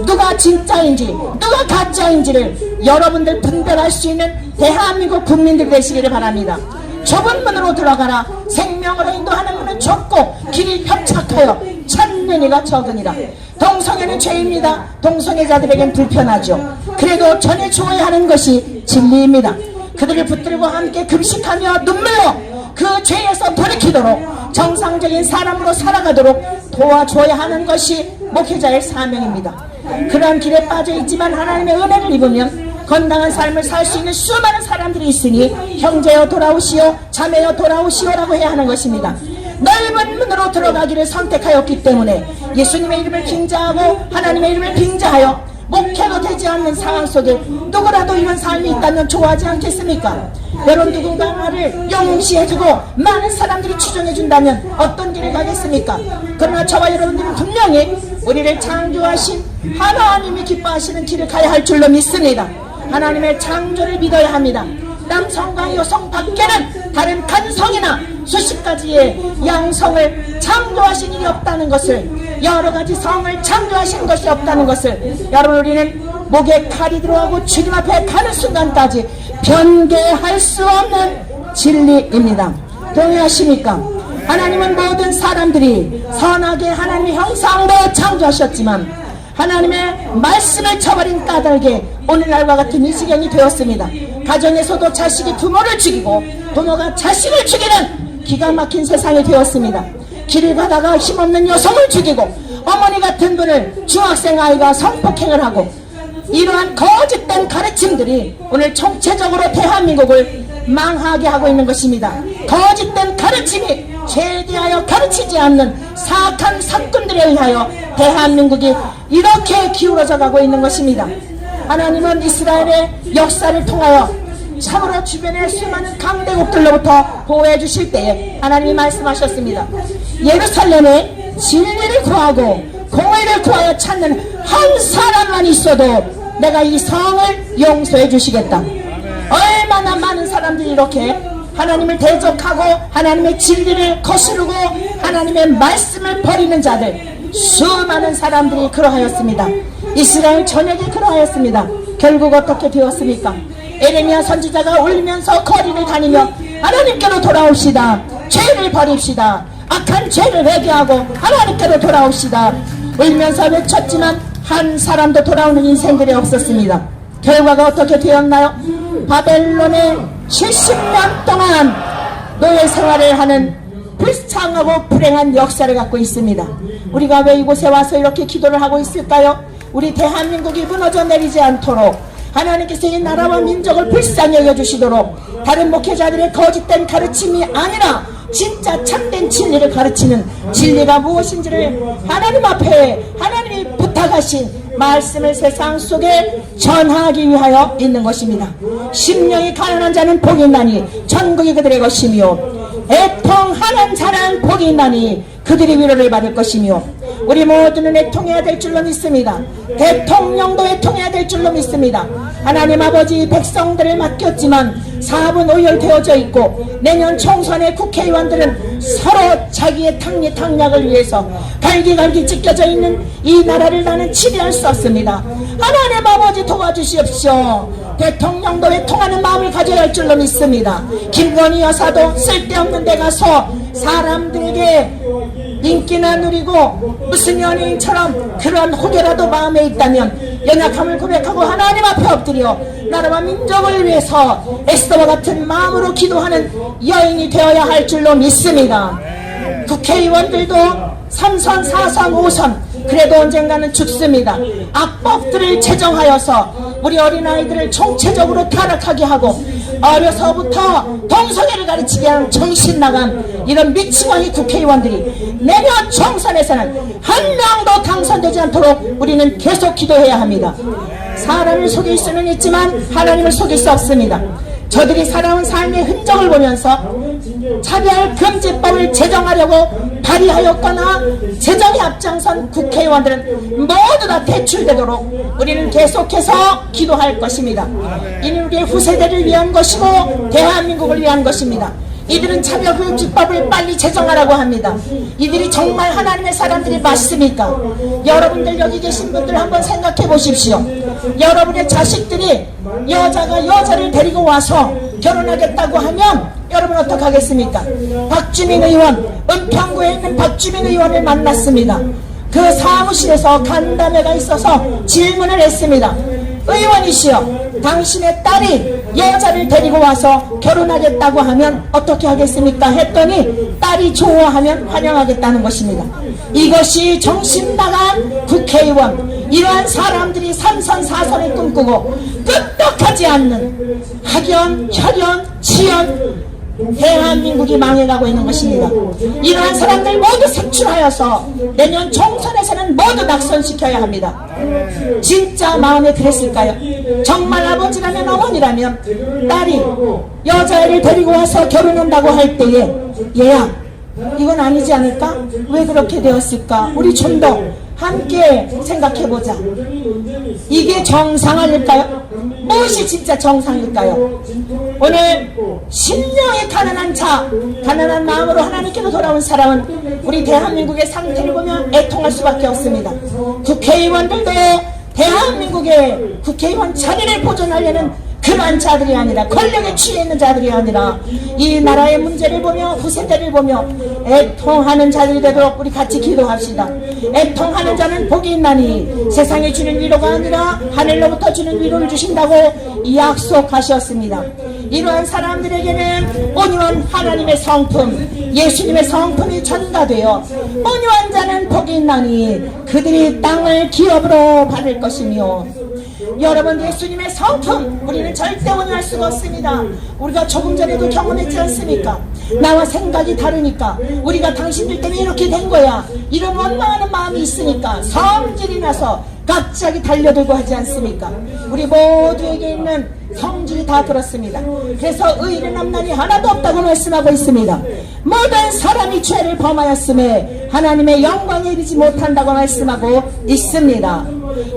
누가 진짜인지 누가 가짜인지를 여러분들 분별할 수 있는 대한민국 국민들 되시기를 바랍니다. 좁은 문으로 들어가라. 생명으로 인도하는 문은 좁고 길이 협착하여 찾는 이가 적으니라. 동성애는 죄입니다. 동성애자들에겐 불편하죠. 그래도 전해주어야 하는 것이 진리입니다. 그들을 붙들고 함께 금식하며 눈물로 그 죄에서 돌이키도록 정상적인 사람으로 살아가도록 도와줘야 하는 것이 목회자의 사명입니다. 그러한 길에 빠져있지만 하나님의 은혜를 입으면 건강한 삶을 살 수 있는 수많은 사람들이 있으니 형제여 돌아오시오, 자매여 돌아오시오라고 해야 하는 것입니다. 넓은 문으로 들어가기를 선택하였기 때문에 예수님의 이름을 빙자하고 하나님의 이름을 빙자하여 목회도 되지 않는 상황 속에 누구라도 이런 삶이 있다면 좋아하지 않겠습니까? 여러분 누군가를 영시해주고 많은 사람들이 추종해준다면 어떤 길을 가겠습니까? 그러나 저와 여러분들은 분명히 우리를 창조하신 하나님이 기뻐하시는 길을 가야 할 줄로 믿습니다. 하나님의 창조를 믿어야 합니다. 남성과 여성 밖에는 다른 간성이나 수십 가지의 양성을 창조하신 일이 없다는 것을, 여러 가지 성을 창조하신 것이 없다는 것을 여러분 우리는 목에 칼이 들어가고 주님 앞에 가는 순간까지 변개할 수 없는 진리입니다. 동의하십니까? 하나님은 모든 사람들이 선하게 하나님의 형상으로 창조하셨지만 하나님의 말씀을 쳐버린 까닭에 오늘날과 같은 이 지경이 되었습니다. 가정에서도 자식이 부모를 죽이고 부모가 자식을 죽이는 기가 막힌 세상이 되었습니다. 길을 가다가 힘없는 여성을 죽이고 어머니 같은 분을 중학생 아이가 성폭행을 하고, 이러한 거짓된 가르침들이 오늘 총체적으로 대한민국을 망하게 하고 있는 것입니다. 거짓된 가르침이 최대하여 가르치지 않는 사악한 사건들에 의하여 대한민국이 이렇게 기울어져 가고 있는 것입니다. 하나님은 이스라엘의 역사를 통하여 참으로 주변의 수많은 강대국들로부터 보호해 주실 때에 하나님이 말씀하셨습니다. 예루살렘에 진리를 구하고 공의를 구하여 찾는 한 사람만 있어도 내가 이 성을 용서해 주시겠다. 얼마나 많은 사람들이 이렇게 하나님을 대적하고 하나님의 진리를 거스르고 하나님의 말씀을 버리는 자들, 수많은 사람들이 그러하였습니다. 이스라엘 전역이 그러하였습니다. 결국 어떻게 되었습니까? 에레미야 선지자가 울면서 거리를 다니며 하나님께로 돌아옵시다, 죄를 버립시다, 악한 죄를 회개하고 하나님께로 돌아옵시다 울면서 외쳤지만 한 사람도 돌아오는 인생들이 없었습니다. 결과가 어떻게 되었나요? 바벨론에 70년 동안 노예 생활을 하는 불쌍하고 불행한 역사를 갖고 있습니다. 우리가 왜 이곳에 와서 이렇게 기도를 하고 있을까요? 우리 대한민국이 무너져 내리지 않도록 하나님께서 이 나라와 민족을 불쌍히 여겨주시도록 다른 목회자들의 거짓된 가르침이 아니라 진짜 참된 진리를 가르치는, 진리가 무엇인지를 하나님 앞에 하나님이 부탁하신 말씀을 세상 속에 전하기 위하여 있는 것입니다. 심령이 가난한 자는 복이 있나니 천국이 그들의 것이며 애통하는 자는 복이 있나니 그들이 위로를 받을 것이며, 우리 모두는 애통해야 될 줄로 믿습니다. 대통령도 애통해야 될 줄로 믿습니다. 하나님 아버지 백성들을 맡겼지만 사업은 오열되어져 있고 내년 총선의 국회의원들은 서로 자기의 탕약을 위해서 갈기갈기 찢겨져 있는 이 나라를 나는 치료할 수 없습니다. 하나님 아버지 도와주시옵시오. 대통령도 애통하는 마음을 가져야 할 줄로 믿습니다. 김건희 여사도 쓸데없는 데 가서 사람들에게 인기나 누리고 무슨 연예인처럼 그런 혹여라도 마음에 있다면 연약함을 고백하고 하나님 앞에 엎드려 나라와 민족을 위해서 에스더와 같은 마음으로 기도하는 여인이 되어야 할 줄로 믿습니다. 국회의원들도 3선, 4선, 5선 그래도 언젠가는 죽습니다. 악법들을 제정하여서 우리 어린아이들을 총체적으로 타락하게 하고 어려서부터 동성애를 가르치게 하는 정신나간 이런 미치광이 국회의원들이 내년 총선에서는 한 명도 당선되지 않도록 우리는 계속 기도해야 합니다. 사람을 속일 수는 있지만 하나님을 속일 수 없습니다. 저들이 살아온 삶의 흔적을 보면서 차별금지법을 제정하려고 발의하였거나 제정에 앞장선 국회의원들은 모두 다 퇴출되도록 우리는 계속해서 기도할 것입니다. 이는 우리의 후세대를 위한 것이고 대한민국을 위한 것입니다. 이들은 차별금지법을 빨리 제정하라고 합니다. 이들이 정말 하나님의 사람들이 맞습니까? 여러분들 여기 계신 분들 한번 생각해 보십시오. 여러분의 자식들이 여자가 여자를 데리고 와서 결혼하겠다고 하면 여러분 어떡하겠습니까? 박주민 의원, 은평구에 있는 박주민 의원을 만났습니다. 그 사무실에서 간담회가 있어서 질문을 했습니다. 의원이시여, 당신의 딸이 여자를 데리고 와서 결혼하겠다고 하면 어떻게 하겠습니까? 했더니 딸이 좋아하면 환영하겠다는 것입니다. 이것이 정신나간 국회의원, 이러한 사람들이 3선 4선을 꿈꾸고 끄떡하지 않는 학연, 혈연, 치연 대한민국이 망해가고 있는 것입니다. 이러한 사람들 모두 색출하여서 내년 총선에서는 모두 낙선시켜야 합니다. 진짜 마음에 그랬을까요? 정말 아버지라면 어머니라면 딸이 여자애를 데리고 와서 결혼한다고 할 때에 얘야, 이건 아니지 않을까? 왜 그렇게 되었을까? 우리 좀 더 함께 생각해보자. 이게 정상 아닐까요? 무엇이 진짜 정상일까요? 오늘 심령이 가난한 자, 가난한 마음으로 하나님께로 돌아온 사람은 우리 대한민국의 상태를 보면 애통할 수밖에 없습니다. 국회의원들도 대한민국의 국회의원 자리를 보존하려는 그러한 자들이 아니라, 권력에 취해 있는 자들이 아니라, 이 나라의 문제를 보며 후세대를 보며 애통하는 자들이 되도록 우리 같이 기도합시다. 애통하는 자는 복이 있나니 세상에 주는 위로가 아니라 하늘로부터 주는 위로를 주신다고 약속하셨습니다. 이러한 사람들에게는 온유한 하나님의 성품, 예수님의 성품이 전가되어 온유한 자는 복이 있나니 그들이 땅을 기업으로 받을 것이며, 여러분, 예수님의 성품, 우리는 절대 온유할 수가 없습니다. 우리가 조금 전에도 경험했지 않습니까? 나와 생각이 다르니까, 우리가 당신들 때문에 이렇게 된 거야, 이런 원망하는 마음이 있으니까 성질이 나서 갑자기 달려들고 하지 않습니까? 우리 모두에게 있는 성질이 다 그렇습니다. 그래서 의인은 남날이 하나도 없다고 말씀하고 있습니다. 모든 사람이 죄를 범하였음에 하나님의 영광에 이르지 못한다고 말씀하고 있습니다.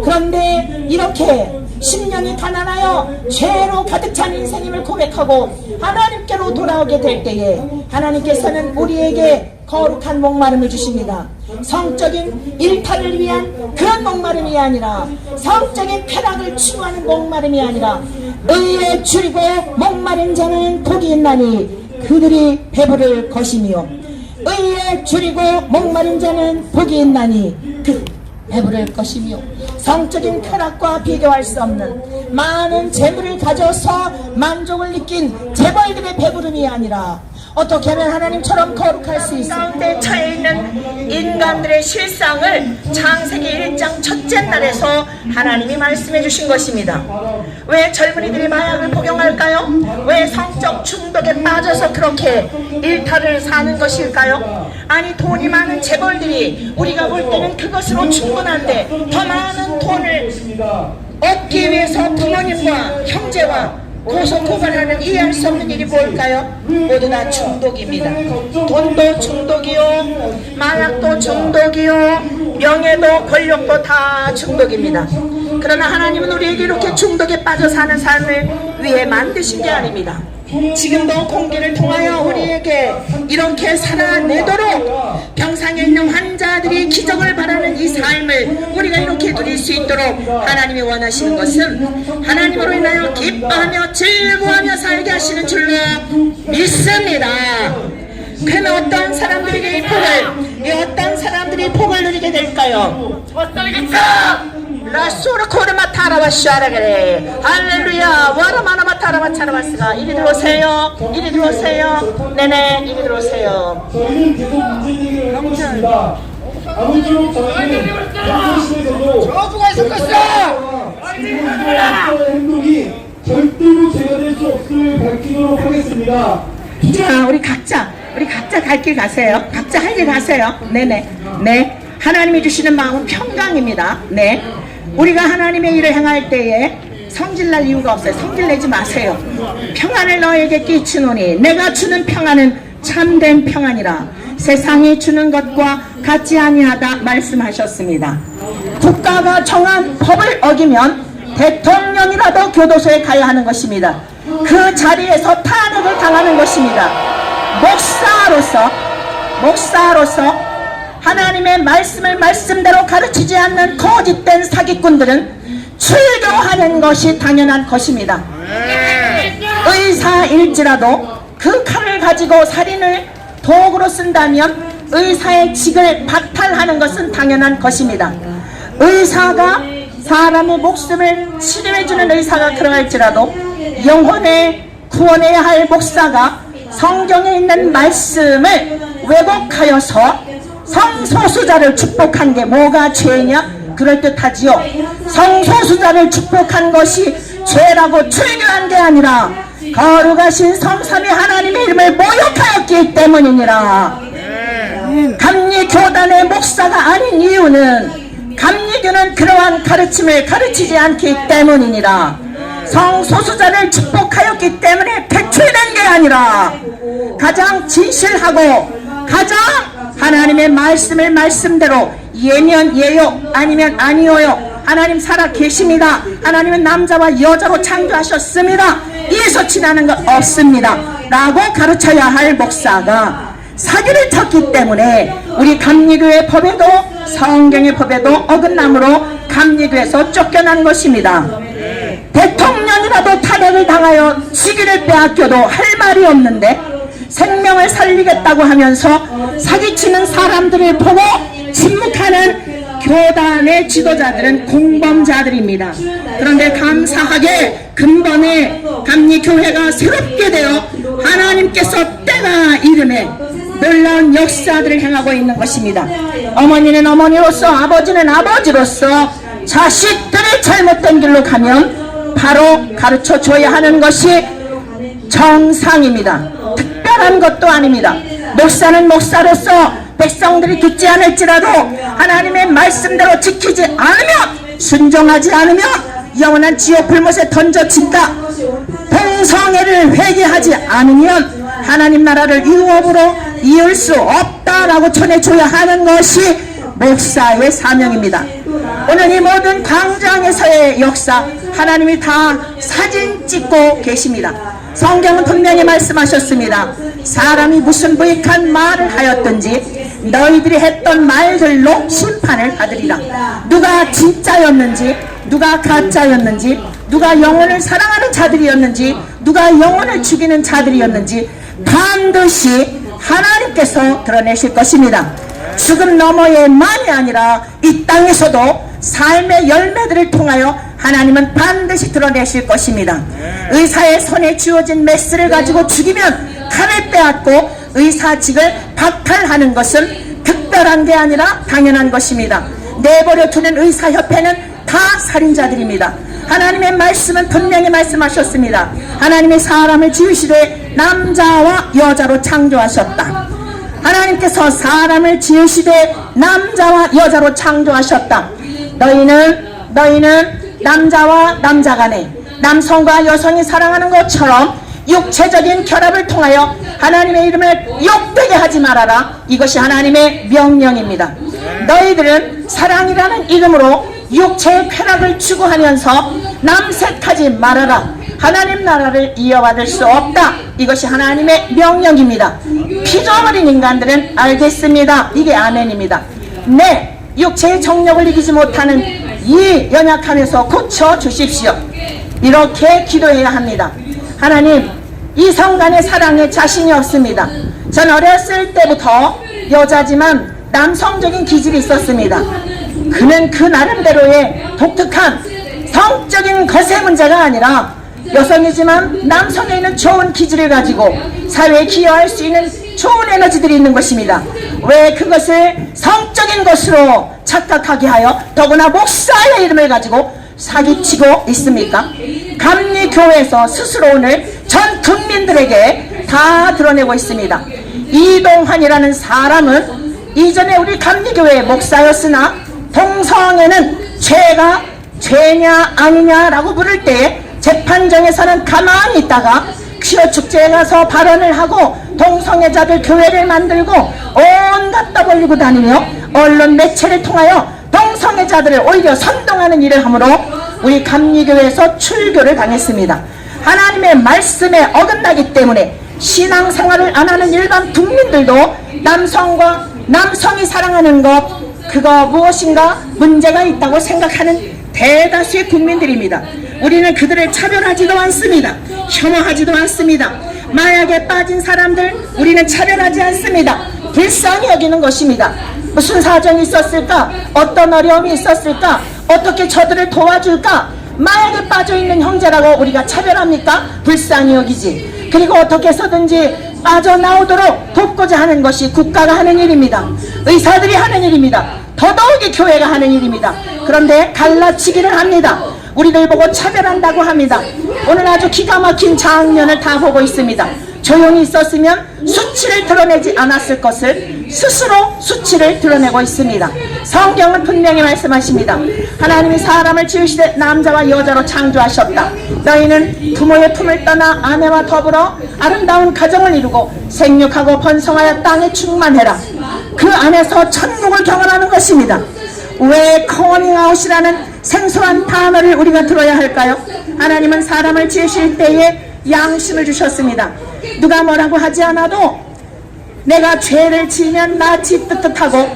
그런데 이렇게 심령이 가난하여 죄로 가득 찬 인생임을 고백하고 하나님께로 돌아오게 될 때에 하나님께서는 우리에게 거룩한 목마름을 주십니다. 성적인 일탈을 위한 그런 목마름이 아니라, 성적인 쾌락을 추구하는 목마름이 아니라, 의에 줄이고 목마른 자는 복이 있나니 그들이 배부를 것이며, 의에 줄이고 목마른 자는 복이 있나니 그 배부를 것이며, 성적인 쾌락과 비교할 수 없는 많은 재물을 가져서 만족을 느낀 재벌들의 배부름이 아니라, 어떻게 하면 하나님처럼 거룩할 수 있을까? 가운데 처해 있는 인간들의 실상을 창세기 1장 첫째 날에서 하나님이 말씀해 주신 것입니다. 왜 젊은이들이 마약을 복용할까요? 왜 성적 중독에 빠져서 그렇게 일탈을 사는 것일까요? 아니, 돈이 많은 재벌들이 우리가 볼 때는 그것으로 충분한데 더 많은 돈을 얻기 위해서 부모님과 형제와 고소고발하는 이해할 수 없는 일이 뭘까요? 모두 다 중독입니다. 돈도 중독이요, 마약도 중독이요, 명예도 권력도 다 중독입니다. 그러나 하나님은 우리에게 이렇게 중독에 빠져 사는 삶을 위해 만드신 게 아닙니다. 지금도 공기를 통하여 우리에게 이렇게 살아내도록 병상에 있는 환자들이 기적을 바라는 이 삶을 우리가 이렇게 누릴 수 있도록 하나님이 원하시는 것은 하나님으로 인하여 기뻐하며 즐거워하며 살게 하시는 줄로 믿습니다. 그러면 어떤 사람들에게 어떤 사람들이 복을 누리게 될까요? 라소르 코르마 타라바샤라 그래. 할렐루야. 와라마나마 타라바 차라바스가. 이리 들어오세요. 이리 들어오세요. 네네, 이리 들어오세요. 저희는 계속 문제 제기를 하고 있습니다. 아무쪼록 저희는 현실에서도 저주가 있었겠어! 행동이 절대로 제가 될 수 없음을 밝히도록 하겠습니다. 자, 우리 각자 갈 길 가세요. 각자 할 길 가세요. 네네. 네. 하나님이 주시는 마음은 평강입니다. 네. 우리가 하나님의 일을 행할 때에 성질날 이유가 없어요. 성질내지 마세요. 평안을 너에게 끼치노니 내가 주는 평안은 참된 평안이라 세상이 주는 것과 같지 아니하다 말씀하셨습니다. 국가가 정한 법을 어기면 대통령이라도 교도소에 가야 하는 것입니다. 그 자리에서 탄핵을 당하는 것입니다. 목사로서 하나님의 말씀을 말씀대로 가르치지 않는 거짓된 사기꾼들은 출교하는 것이 당연한 것입니다. 의사일지라도 그 칼을 가지고 살인을 도구로 쓴다면 의사의 직을 박탈하는 것은 당연한 것입니다. 의사가 사람의 목숨을 치료해주는 의사가 그러할지라도 영혼에 구원해야 할 목사가 성경에 있는 말씀을 왜곡하여서 성소수자를 축복한 게 뭐가 죄냐? 그럴듯하지요. 성소수자를 축복한 것이 죄라고 출교한 게 아니라 거룩하신 성삼위 하나님의 이름을 모욕하였기 때문이니라. 감리교단의 목사가 아닌 이유는 감리교는 그러한 가르침을 가르치지 않기 때문이니라. 성소수자를 축복하였기 때문에 퇴출된 게 아니라 가장 진실하고 가장 하나님의 말씀을 말씀대로 예면 예요 아니면 아니오요. 하나님 살아 계십니다. 하나님은 남자와 여자로 창조하셨습니다. 이에서 지나는 것 없습니다 라고 가르쳐야 할 목사가 사기를 쳤기 때문에 우리 감리교의 법에도 성경의 법에도 어긋남으로 감리교에서 쫓겨난 것입니다. 대통령이라도 탄핵을 당하여 직위를 빼앗겨도 할 말이 없는데 생명을 살리겠다고 하면서 사기치는 사람들을 보고 침묵하는 교단의 지도자들은 공범자들입니다. 그런데 감사하게 근본에 감리교회가 새롭게 되어 하나님께서 때가 이름에 놀라운 역사들을 행하고 있는 것입니다. 어머니는 어머니로서, 아버지는 아버지로서 자식들이 잘못된 길로 가면 바로 가르쳐 줘야 하는 것이 정상입니다. 특별한 것도 아닙니다. 목사는 목사로서 백성들이 듣지 않을지라도 하나님의 말씀대로 지키지 않으면, 순종하지 않으면 영원한 지옥 불못에 던져진다. 동성애를 회개하지 않으면 하나님 나라를 유업으로 이을 수 없다라고 전해줘야 하는 것이 목사의 사명입니다. 오늘 이 모든 광장에서의 역사 하나님이 다 사진 찍고 계십니다. 성경은 분명히 말씀하셨습니다. 사람이 무슨 무익한 말을 하였든지 너희들이 했던 말들로 심판을 받으리라. 누가 진짜였는지, 누가 가짜였는지, 누가 영혼을 사랑하는 자들이었는지, 누가 영혼을 죽이는 자들이었는지 반드시 하나님께서 드러내실 것입니다. 죽음 너머에만이 아니라 이 땅에서도 삶의 열매들을 통하여 하나님은 반드시 드러내실 것입니다. 의사의 손에 쥐어진 메스를 가지고 죽이면 칼을 빼앗고 의사직을 박탈하는 것은 특별한 게 아니라 당연한 것입니다. 내버려 두는 의사협회는 다 살인자들입니다. 하나님의 말씀은 분명히 말씀하셨습니다. 하나님의 사람을 지으시되 남자와 여자로 창조하셨다. 하나님께서 사람을 지으시되 남자와 여자로 창조하셨다. 너희는 남자와 남자 간에, 남성과 여성이 사랑하는 것처럼 육체적인 결합을 통하여 하나님의 이름을 욕되게 하지 말아라. 이것이 하나님의 명령입니다. 너희들은 사랑이라는 이름으로 육체의 쾌락을 추구하면서 남색하지 말아라. 하나님 나라를 이어받을 수 없다. 이것이 하나님의 명령입니다. 피조물인 인간들은 알겠습니다. 이게 아멘입니다. 네, 육체의 정욕을 이기지 못하는 이 연약함에서 고쳐주십시오. 이렇게 기도해야 합니다. 하나님, 이성 간의 사랑에 자신이 없습니다. 전 어렸을 때부터 여자지만 남성적인 기질이 있었습니다. 그는 그 나름대로의 독특한 성적인 것의 문제가 아니라 여성이지만 남성에 있는 좋은 기질을 가지고 사회에 기여할 수 있는 좋은 에너지들이 있는 것입니다. 왜 그것을 성적인 것으로 착각하게 하여 더구나 목사의 이름을 가지고 사기치고 있습니까? 감리교회에서 스스로 오늘 전 국민들에게 다 드러내고 있습니다. 이동환이라는 사람은 이전에 우리 감리교회의 목사였으나 동성애는 죄냐 아니냐라고 물을 때에 재판정에서는 가만히 있다가 퀴어 축제에 가서 발언을 하고 동성애자들 교회를 만들고 온갖 떠벌리고 다니며 언론 매체를 통하여 동성애자들을 오히려 선동하는 일을 하므로 우리 감리교회에서 출교를 당했습니다. 하나님의 말씀에 어긋나기 때문에 신앙생활을 안 하는 일반 국민들도 남성이 사랑하는 것, 그거 무엇인가 문제가 있다고 생각하는 대다수의 국민들입니다. 우리는 그들을 차별하지도 않습니다. 혐오하지도 않습니다. 마약에 빠진 사람들 우리는 차별하지 않습니다. 불쌍히 여기는 것입니다. 무슨 사정이 있었을까? 어떤 어려움이 있었을까? 어떻게 저들을 도와줄까? 마약에 빠져있는 형제라고 우리가 차별합니까? 불쌍히 여기지. 그리고 어떻게 해서든지 빠져나오도록 돕고자 하는 것이 국가가 하는 일입니다. 의사들이 하는 일입니다. 더더욱이 교회가 하는 일입니다. 그런데 갈라치기를 합니다. 우리를 보고 차별한다고 합니다. 오늘 아주 기가 막힌 장면을 다 보고 있습니다. 조용히 있었으면 수치를 드러내지 않았을 것을 스스로 수치를 드러내고 있습니다. 성경은 분명히 말씀하십니다. 하나님이 사람을 지으시되 남자와 여자로 창조하셨다. 너희는 부모의 품을 떠나 아내와 더불어 아름다운 가정을 이루고 생육하고 번성하여 땅에 충만해라. 그 안에서 천국을 경험하는 것입니다. 왜 커밍아웃이라는 생소한 단어를 우리가 들어야 할까요? 하나님은 사람을 지으실 때에 양심을 주셨습니다. 누가 뭐라고 하지 않아도 내가 죄를 지으면 낯이 뜨뜻하고,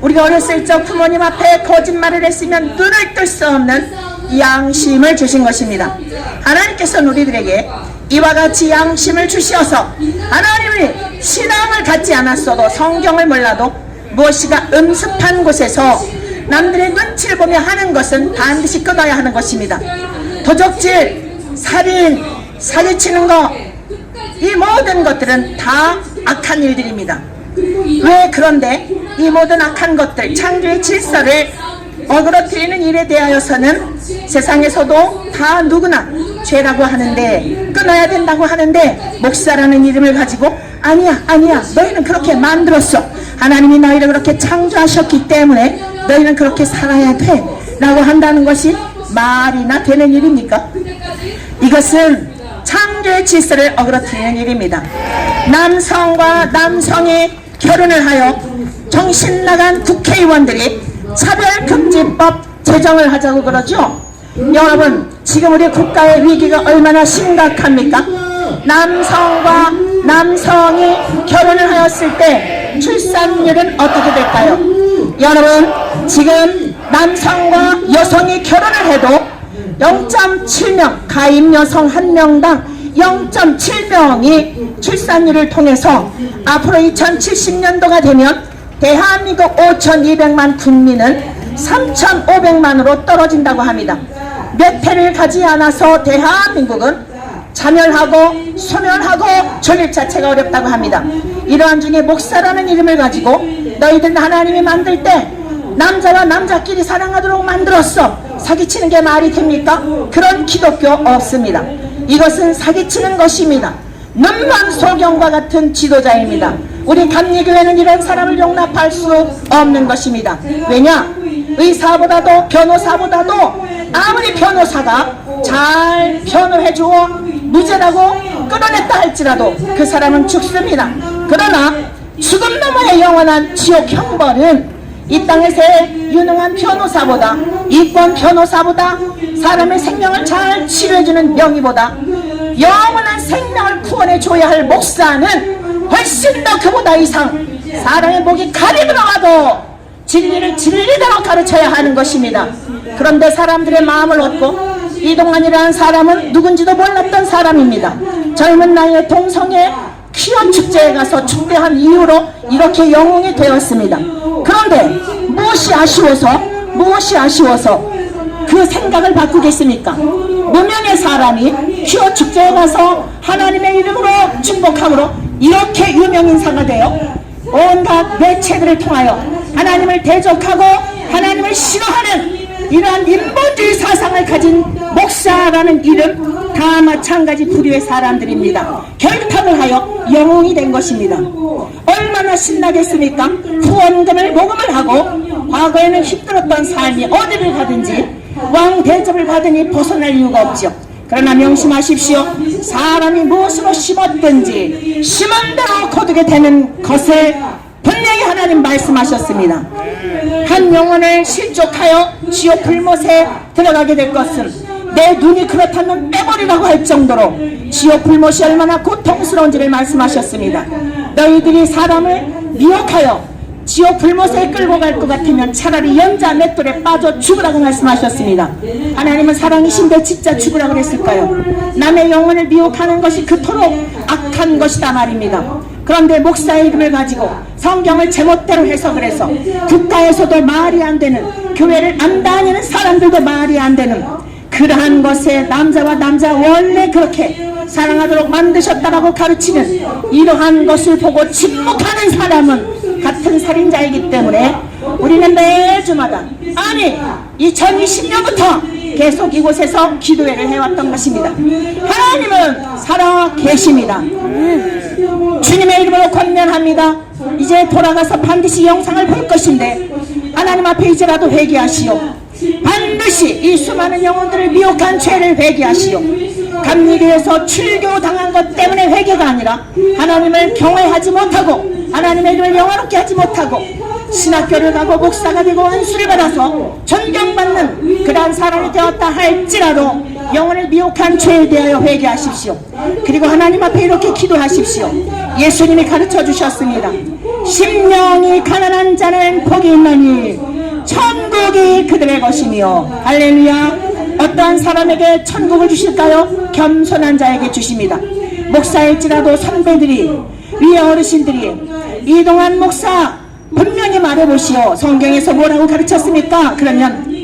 우리가 어렸을 적 부모님 앞에 거짓말을 했으면 눈을 뜰 수 없는 양심을 주신 것입니다. 하나님께서는 우리들에게 이와 같이 양심을 주시어서 하나님이 신앙을 갖지 않았어도 성경을 몰라도 무엇이가 음습한 곳에서 남들의 눈치를 보며 하는 것은 반드시 끊어야 하는 것입니다. 도적질, 살인, 사기치는 것, 이 모든 것들은 다 악한 일들입니다. 왜 그런데 이 모든 악한 것들, 창조의 질서를 어그러뜨리는 일에 대하여서는 세상에서도 다 누구나 죄라고 하는데, 끊어야 된다고 하는데, 목사라는 이름을 가지고 아니야 너희는 그렇게 만들었어, 하나님이 너희를 그렇게 창조하셨기 때문에 너희는 그렇게 살아야 돼 라고 한다는 것이 말이나 되는 일입니까? 이것은 창조의 질서를 어그러뜨리는 일입니다. 남성과 남성이 결혼을 하여 정신나간 국회의원들이 차별금지법 제정을 하자고 그러죠. 여러분, 지금 우리 국가의 위기가 얼마나 심각합니까? 남성과 남성이 결혼을 하였을 때 출산율은 어떻게 될까요? 여러분, 지금 남성과 여성이 결혼을 해도 0.7명, 가임 여성 1명당 0.7명이 출산율을 통해서 앞으로 2070년도가 되면 대한민국 5,200만 국민은 3,500만으로 떨어진다고 합니다. 몇 해를 가지 않아서 대한민국은 자멸하고 소멸하고 존립 자체가 어렵다고 합니다. 이러한 중에 목사라는 이름을 가지고 너희들 하나님이 만들 때 남자와 남자끼리 사랑하도록 만들었어, 사기치는 게 말이 됩니까? 그런 기독교 없습니다. 이것은 사기치는 것입니다. 눈먼 소경과 같은 지도자입니다. 우리 감리교회는 이런 사람을 용납할 수 없는 것입니다. 왜냐? 의사보다도 변호사보다도 아무리 변호사가 잘 변호해주어 무죄라고 끌어냈다 할지라도 그 사람은 죽습니다. 그러나 죽음 너머의 영원한 지옥 형벌은 이 땅에서의 유능한 변호사보다, 이권 변호사보다, 사람의 생명을 잘 치료해주는 명의보다 영원한 생명을 구원해줘야 할 목사는 훨씬 더 그보다 이상 사람의 목이 칼이 들어가도 진리를 진리대로 가르쳐야 하는 것입니다. 그런데 사람들의 마음을 얻고 이동환이라는 사람은 누군지도 몰랐던 사람입니다. 젊은 나이에 동성애 퀴어 축제에 가서 축배한 이후로 이렇게 영웅이 되었습니다. 그런데 무엇이 아쉬워서 그 생각을 바꾸겠습니까? 무명의 사람이 퀴어 축제에 가서 하나님의 이름으로 축복함으로 이렇게 유명인사가 되어 온갖 매체들을 통하여 하나님을 대적하고 하나님을 싫어하는 이러한 인본주의 사상을 가진 목사라는 이름 다 마찬가지 부류의 사람들입니다. 결탁을 하여 영웅이 된 것입니다. 얼마나 신나겠습니까? 후원금을 모금을 하고 과거에는 힘들었던 삶이 어디를 가든지 왕 대접을 받으니 벗어날 이유가 없죠. 그러나 명심하십시오. 사람이 무엇으로 심었든지 심은 대로 거두게 되는 것을 분명히 하나님 말씀하셨습니다. 한 영혼을 실족하여 지옥 불못에 들어가게 될 것은 내 눈이 그렇다면 빼버리라고 할 정도로 지옥 불못이 얼마나 고통스러운지를 말씀하셨습니다. 너희들이 사람을 미혹하여 지옥 불못에 끌고 갈 것 같으면 차라리 연자 맷돌에 빠져 죽으라고 말씀하셨습니다. 하나님은 사랑이신데 진짜 죽으라고 그랬을까요? 남의 영혼을 미혹하는 것이 그토록 악한 것이다 말입니다. 그런데 목사의 이름을 가지고 성경을 제멋대로 해석을 해서 국가에서도 말이 안 되는, 교회를 안 다니는 사람들도 말이 안 되는 그러한 것에 남자와 남자 원래 그렇게 사랑하도록 만드셨다라고 가르치는 이러한 것을 보고 침묵하는 사람은 같은 살인자이기 때문에 우리는 매주마다, 아니 2020년부터 계속 이곳에서 기도회를 해왔던 것입니다. 하나님은 살아 계십니다. 주님의 이름으로 권면합니다. 이제 돌아가서 반드시 영상을 볼 것인데 하나님 앞에 이제라도 회개하시오. 반드시 이 수많은 영혼들을 미혹한 죄를 회개하시오. 감리교에서 출교당한 것 때문에 회개가 아니라 하나님을 경외하지 못하고 하나님의 이름을 영화롭게 하지 못하고 신학교를 가고 목사가 되고 안수를 받아서 존경받는 그러한 사람이 되었다 할지라도 영혼을 미혹한 죄에 대하여 회개하십시오. 그리고 하나님 앞에 이렇게 기도하십시오. 예수님이 가르쳐 주셨습니다. 심령이 가난한 자는 복이 있나니 천국이 그들의 것이며, 할렐루야. 어떠한 사람에게 천국을 주실까요? 겸손한 자에게 주십니다. 목사일지라도 선배들이, 위에 어르신들이 이동환 목사 분명히 말해보시오. 성경에서 뭐라고 가르쳤습니까? 그러면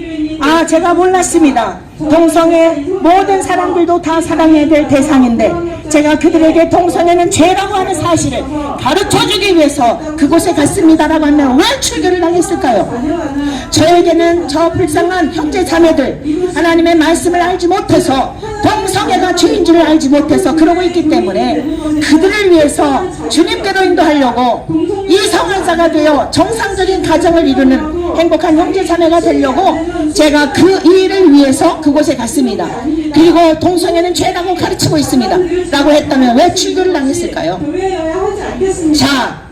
제가 몰랐습니다. 동성애 모든 사람들도 다 사랑해야 될 대상인데 제가 그들에게 동성애는 죄라고 하는 사실을 가르쳐주기 위해서 그곳에 갔습니다라고 하면 왜 출교를 당했을까요? 저에게는 저 불쌍한 형제 자매들 하나님의 말씀을 알지 못해서 동성애가 죄인 줄을 알지 못해서 그러고 있기 때문에 그들을 위해서 주님께로 인도하려고 이성환자가 되어 정상적인 가정을 이루는 행복한 형제 자매가 되려고 제가 그 일을 위해서 그곳에 갔습니다. 그리고 동성애는 죄라고 가르치고 있습니다 라고 했다면 왜 출교를 당했을까요? 자,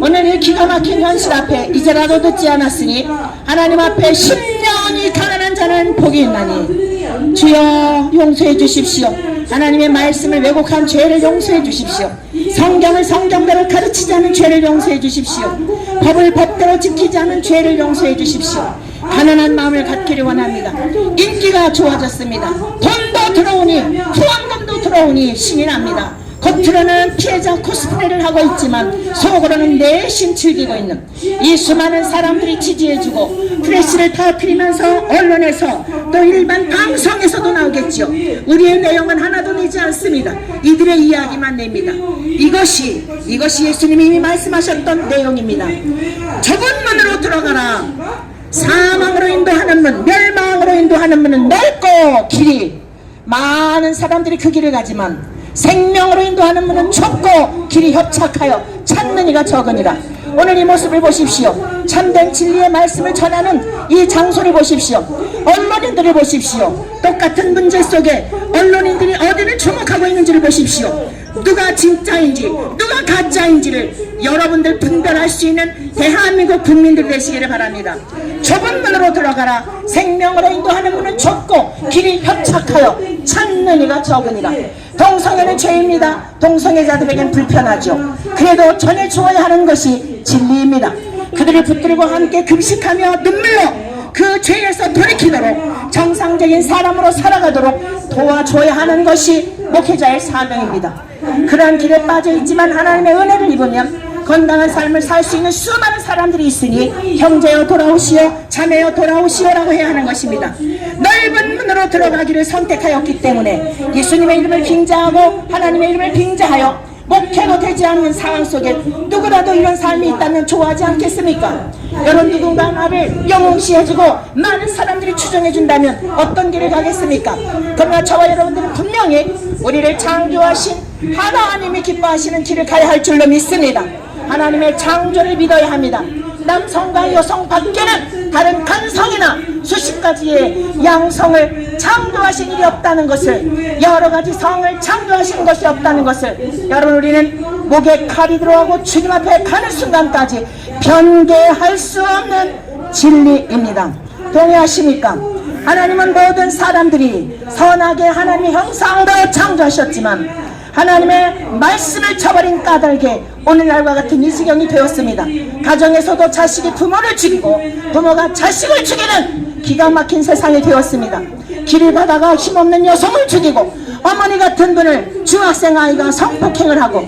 오늘 이 기가 막힌 현실 앞에 이제라도 듣지 않았으니 하나님 앞에 10년이 가난한 자는 복이 있나니 주여 용서해 주십시오. 하나님의 말씀을 왜곡한 죄를 용서해 주십시오. 성경을 성경대로 가르치지 않은 죄를 용서해 주십시오. 법을 법대로 지키지 않은 죄를 용서해 주십시오. 가난한 마음을 갖기를 원합니다. 인기가 좋아졌습니다. 돈도 들어오니 후원금도 들어오니 신이 납니다. 겉으로는 피해자 코스프레를 하고 있지만 속으로는 내심 즐기고 있는 이 수많은 사람들이 지지해주고 프레시를 터뜨리면서 언론에서 또 일반 방송에서도 나오겠죠. 우리의 내용은 하나도 내지 않습니다. 이들의 이야기만 냅니다. 이것이 예수님이 이미 말씀하셨던 내용입니다. 좁은 문으로 들어가라. 사망으로 인도하는 문, 멸망으로 인도하는 문은 넓고 길이 많은 사람들이 그 길을 가지만 생명으로 인도하는 문은 좁고 길이 협착하여 찾는 이가 적으니라. 오늘 이 모습을 보십시오. 참된 진리의 말씀을 전하는 이 장소를 보십시오. 언론인들을 보십시오. 똑같은 문제 속에 언론인들이 어디를 주목하고 있는지를 보십시오. 누가 진짜인지 누가 가짜인지를 여러분들 분별할 수 있는 대한민국 국민들 되시기를 바랍니다. 좁은 문으로 들어가라. 생명으로 인도하는 문은 좁고 길이 협착하여 찾는 이가 적으니라. 동성애는 죄입니다. 동성애자들에겐 불편하죠. 그래도 전해주어야 하는 것이 진리입니다. 그들을 붙들고 함께 금식하며 눈물로 그 죄에서 돌이키도록 정상적인 사람으로 살아가도록 도와줘야 하는 것이 목회자의 사명입니다. 그러한 길에 빠져있지만 하나님의 은혜를 입으면 건강한 삶을 살 수 있는 수많은 사람들이 있으니 형제여 돌아오시오, 자매여 돌아오시오라고 해야 하는 것입니다. 넓은 문으로 들어가기를 선택하였기 때문에 예수님의 이름을 빙자하고 하나님의 이름을 빙자하여 목회도 되지 않는 상황 속에 누구라도 이런 삶이 있다면 좋아하지 않겠습니까? 여러분 누군가 나를 영웅시해주고 많은 사람들이 추종해준다면 어떤 길을 가겠습니까? 그러나 저와 여러분들은 분명히 우리를 창조하신 하나님이 기뻐하시는 길을 가야 할 줄로 믿습니다. 하나님의 창조를 믿어야 합니다. 남성과 여성 밖에는 다른 간성이나 수십 가지의 양성을 창조하신 일이 없다는 것을, 여러 가지 성을 창조하신 것이 없다는 것을 여러분 우리는 목에 칼이 들어가고 주님 앞에 가는 순간까지 변개할 수 없는 진리입니다. 동의하십니까? 하나님은 모든 사람들이 선하게 하나님의 형상으로 창조하셨지만 하나님의 말씀을 저버린 까닭에 오늘날과 같은 이 지경이 되었습니다. 가정에서도 자식이 부모를 죽이고 부모가 자식을 죽이는 기가 막힌 세상이 되었습니다. 길을 가다가 힘없는 여성을 죽이고 어머니 같은 분을 중학생 아이가 성폭행을 하고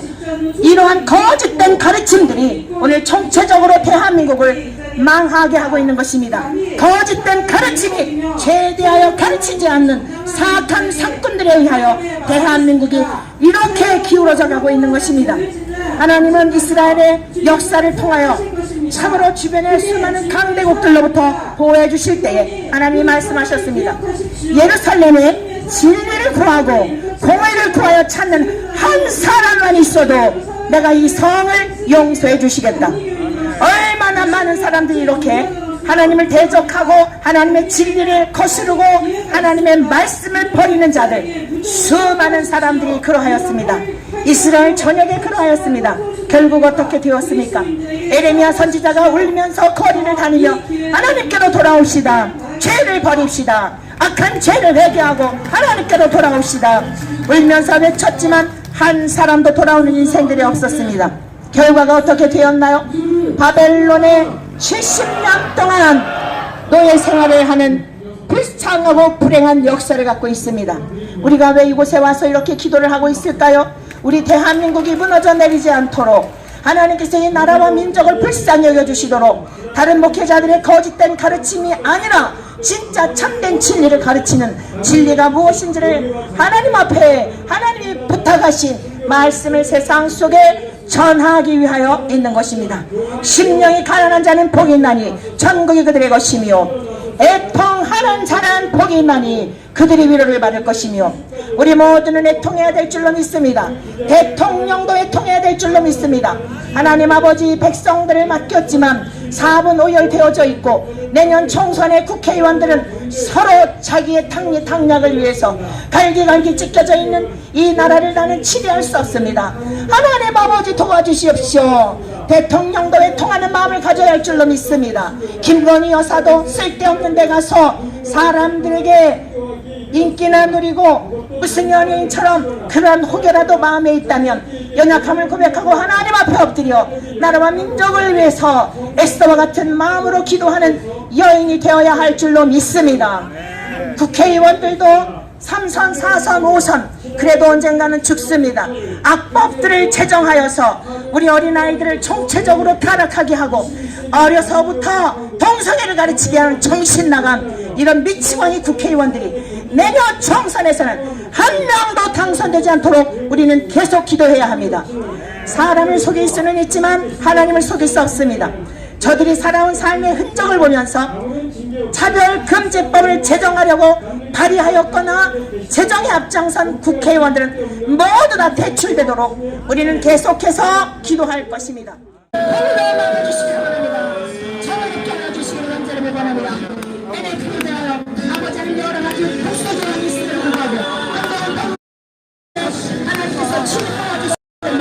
이러한 거짓된 가르침들이 오늘 총체적으로 대한민국을 망하게 하고 있는 것입니다. 거짓된 가르침이 최대하여 가르치지 않는 사탄 상꾼들에 의하여 대한민국이 이렇게 기울어져 가고 있는 것입니다. 하나님은 이스라엘의 역사를 통하여 참으로 주변의 수많은 강대국들로부터 보호해 주실 때에 하나님이 말씀하셨습니다. 예루살렘에 진리를 구하고 공의를 구하여 찾는 한 사람만 있어도 내가 이 성을 용서해 주시겠다. 얼마나 많은 사람들이 이렇게 하나님을 대적하고 하나님의 진리를 거스르고 하나님의 말씀을 버리는 자들, 수많은 사람들이 그러하였습니다. 이스라엘 전역에 그러하였습니다. 결국 어떻게 되었습니까? 에레미야 선지자가 울면서 거리를 다니며 하나님께로 돌아옵시다, 죄를 버립시다, 악한 죄를 회개하고 하나님께로 돌아옵시다 울면서 외쳤지만 한 사람도 돌아오는 인생들이 없었습니다. 결과가 어떻게 되었나요? 바벨론에 70년 동안 노예 생활을 하는 불쌍하고 불행한 역사를 갖고 있습니다. 우리가 왜 이곳에 와서 이렇게 기도를 하고 있을까요? 우리 대한민국이 무너져 내리지 않도록 하나님께서 이 나라와 민족을 불쌍히 여겨주시도록 다른 목회자들의 거짓된 가르침이 아니라 진짜 참된 진리를 가르치는 진리가 무엇인지를 하나님 앞에 하나님이 부탁하신 말씀을 세상 속에 전하기 위하여 있는 것입니다. 심령이 가난한 자는 복이 있나니 천국이 그들의 것이며 애통하는 자는 복이 있나니 그들이 위로를 받을 것이며 우리 모두는 애통해야 될 줄로 믿습니다. 대통령도 애통해야 될 줄로 믿습니다. 하나님 아버지 백성들을 맡겼지만 4분 오열되어져 있고 내년 총선의 국회의원들은 서로 자기의 당략을 위해서 갈기갈기 찢겨져 있는 이 나라를 나는 치료할 수 없습니다. 하나님 아버지 도와주시옵시오. 대통령도 애통하는 마음을 가져야 할 줄로 믿습니다. 김건희 여사도 쓸데없는 데 가서 사람들에게 인기나 누리고 무슨 연예인처럼 그런 혹여라도 마음에 있다면 연약함을 고백하고 하나님 앞에 엎드려 나라와 민족을 위해서 에스더와 같은 마음으로 기도하는 여인이 되어야 할 줄로 믿습니다. 국회의원들도 3선, 4선, 5선 그래도 언젠가는 죽습니다. 악법들을 제정하여서 우리 어린아이들을 총체적으로 타락하게 하고 어려서부터 동성애를 가르치게 하는 정신나간 이런 미치광이 국회의원들이 내년 총선에서는 한 명도 당선되지 않도록 우리는 계속 기도해야 합니다. 사람을 속일 수는 있지만 하나님을 속일 수 없습니다. 저들이 살아온 삶의 흔적을 보면서 차별금지법을 제정하려고 발의하였거나 제정에 앞장선 국회의원들은 모두 다 퇴출되도록 우리는 계속해서 기도할 것입니다. 아버지는 여러 가지 복수적인 있음을 불구하고 하나님께서 침묵하여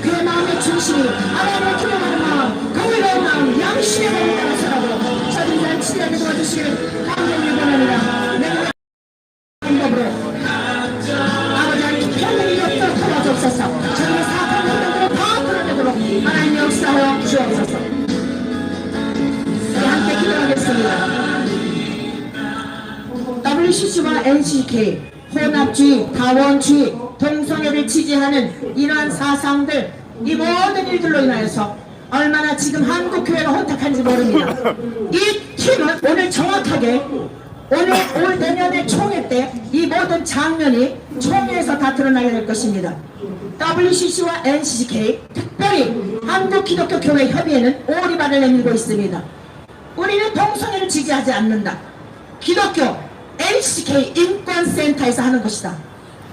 그의 마음의 중심이 하나님을 기도하는 마음, 거울의 마음, 양심의 마음을 따라서라도 저들이 날 치료하게 도와주시길 간절히 원합니다. 내 방법으로 아버지 평등이 없도록 도와주옵소서. 저들의 사악한 행동들을 다 풀어내도록 하나님 역사하여 주옵소서. 우리 함께 기도하겠습니다. WCC와 NCK 혼합주의, 다원주의, 동성애를 지지하는 이러한 사상들, 이 모든 일들로 인하여서 얼마나 지금 한국교회가 혼탁한지 모릅니다. 이 팀은 오늘 정확하게 올 내년의 총회 때 이 모든 장면이 총회에서 다 드러나게 될 것입니다. WCC와 NCK, 특별히 한국기독교교회 협의회는 오리발을 내밀고 있습니다. 우리는 동성애를 지지하지 않는다. 기독교 NCK 인권센터에서 하는 것이다.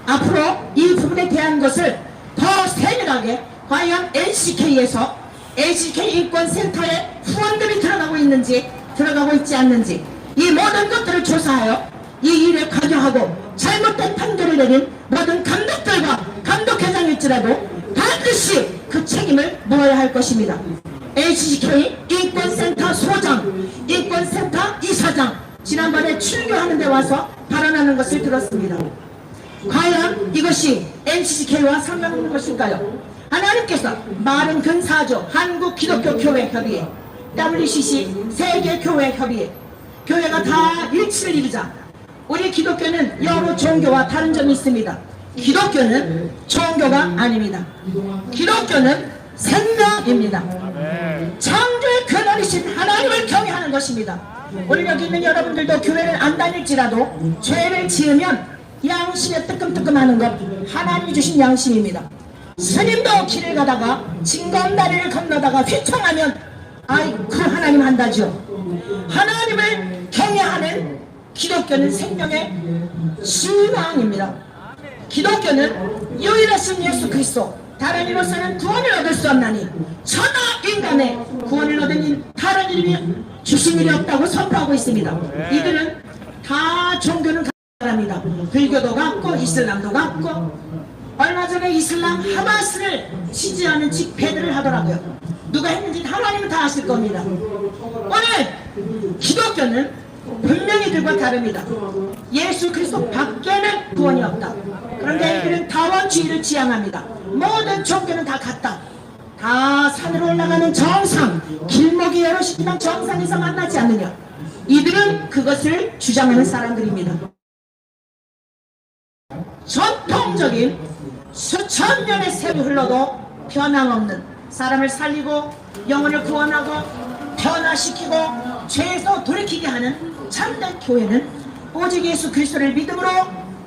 앞으로 이 부분에 대한 것을 더 세밀하게 과연 NCK에서 NCK 인권센터에 후원금이 들어가고 있는지 들어가고 있지 않는지 이 모든 것들을 조사하여 이 일에 관여하고 잘못된 판결을 내린 모든 감독들과 감독회장일지라도 반드시 그 책임을 물어야 할 것입니다. NCK 인권센터 소장, 인권센터 이사장 지난번에 출교하는 데 와서 발언하는 것을 들었습니다. 과연 이것이 NCK와 상관없는 것일까요? 하나님께서 마른 근사조 한국기독교교회협의회, WCC 세계교회협의회, 교회가 다 일치를 이루자. 우리 기독교는 여러 종교와 다른 점이 있습니다. 기독교는 종교가 아닙니다. 기독교는 생명입니다. 창조의 근원이신 하나님을 경외하는 것입니다. 우리 여기 있는 여러분들도 교회를 안 다닐지라도 죄를 지으면 양심에 뜨끔뜨끔하는 것 하나님이 주신 양심입니다. 스님도 길을 가다가 징검다리를 건너다가 휘청하면 아이고 하나님 한다죠. 하나님을 경외하는 기독교는 생명의 신앙입니다. 기독교는 유일하신 예수 그리스도 다른 이로서는 구원을 얻을 수 없나니 천하 인간의 구원을 얻은 다른 이름이 주신 일이 없다고 선포하고 있습니다. 이들은 다 종교는 같답니다. 불교도 같고 이슬람도 같고 얼마 전에 이슬람 하마스를 지지하는 집회들을 하더라고요. 누가 했는지 하나님은 다 아실 겁니다. 오늘 기독교는 분명히 들과 다릅니다. 예수 그리스도 밖에는 구원이 없다. 그런데 이들은 다원주의를 지향합니다. 모든 종교는 다 같다. 다 산으로 올라가는 정상, 길목이 여럿이지만 정상에서 만나지 않느냐. 이들은 그것을 주장하는 사람들입니다. 전통적인 수천 년의 세월이 흘러도 변함없는 사람을 살리고 영혼을 구원하고 변화시키고 죄에서 돌이키게 하는 참된 교회는 오직 예수 그리스도를 믿음으로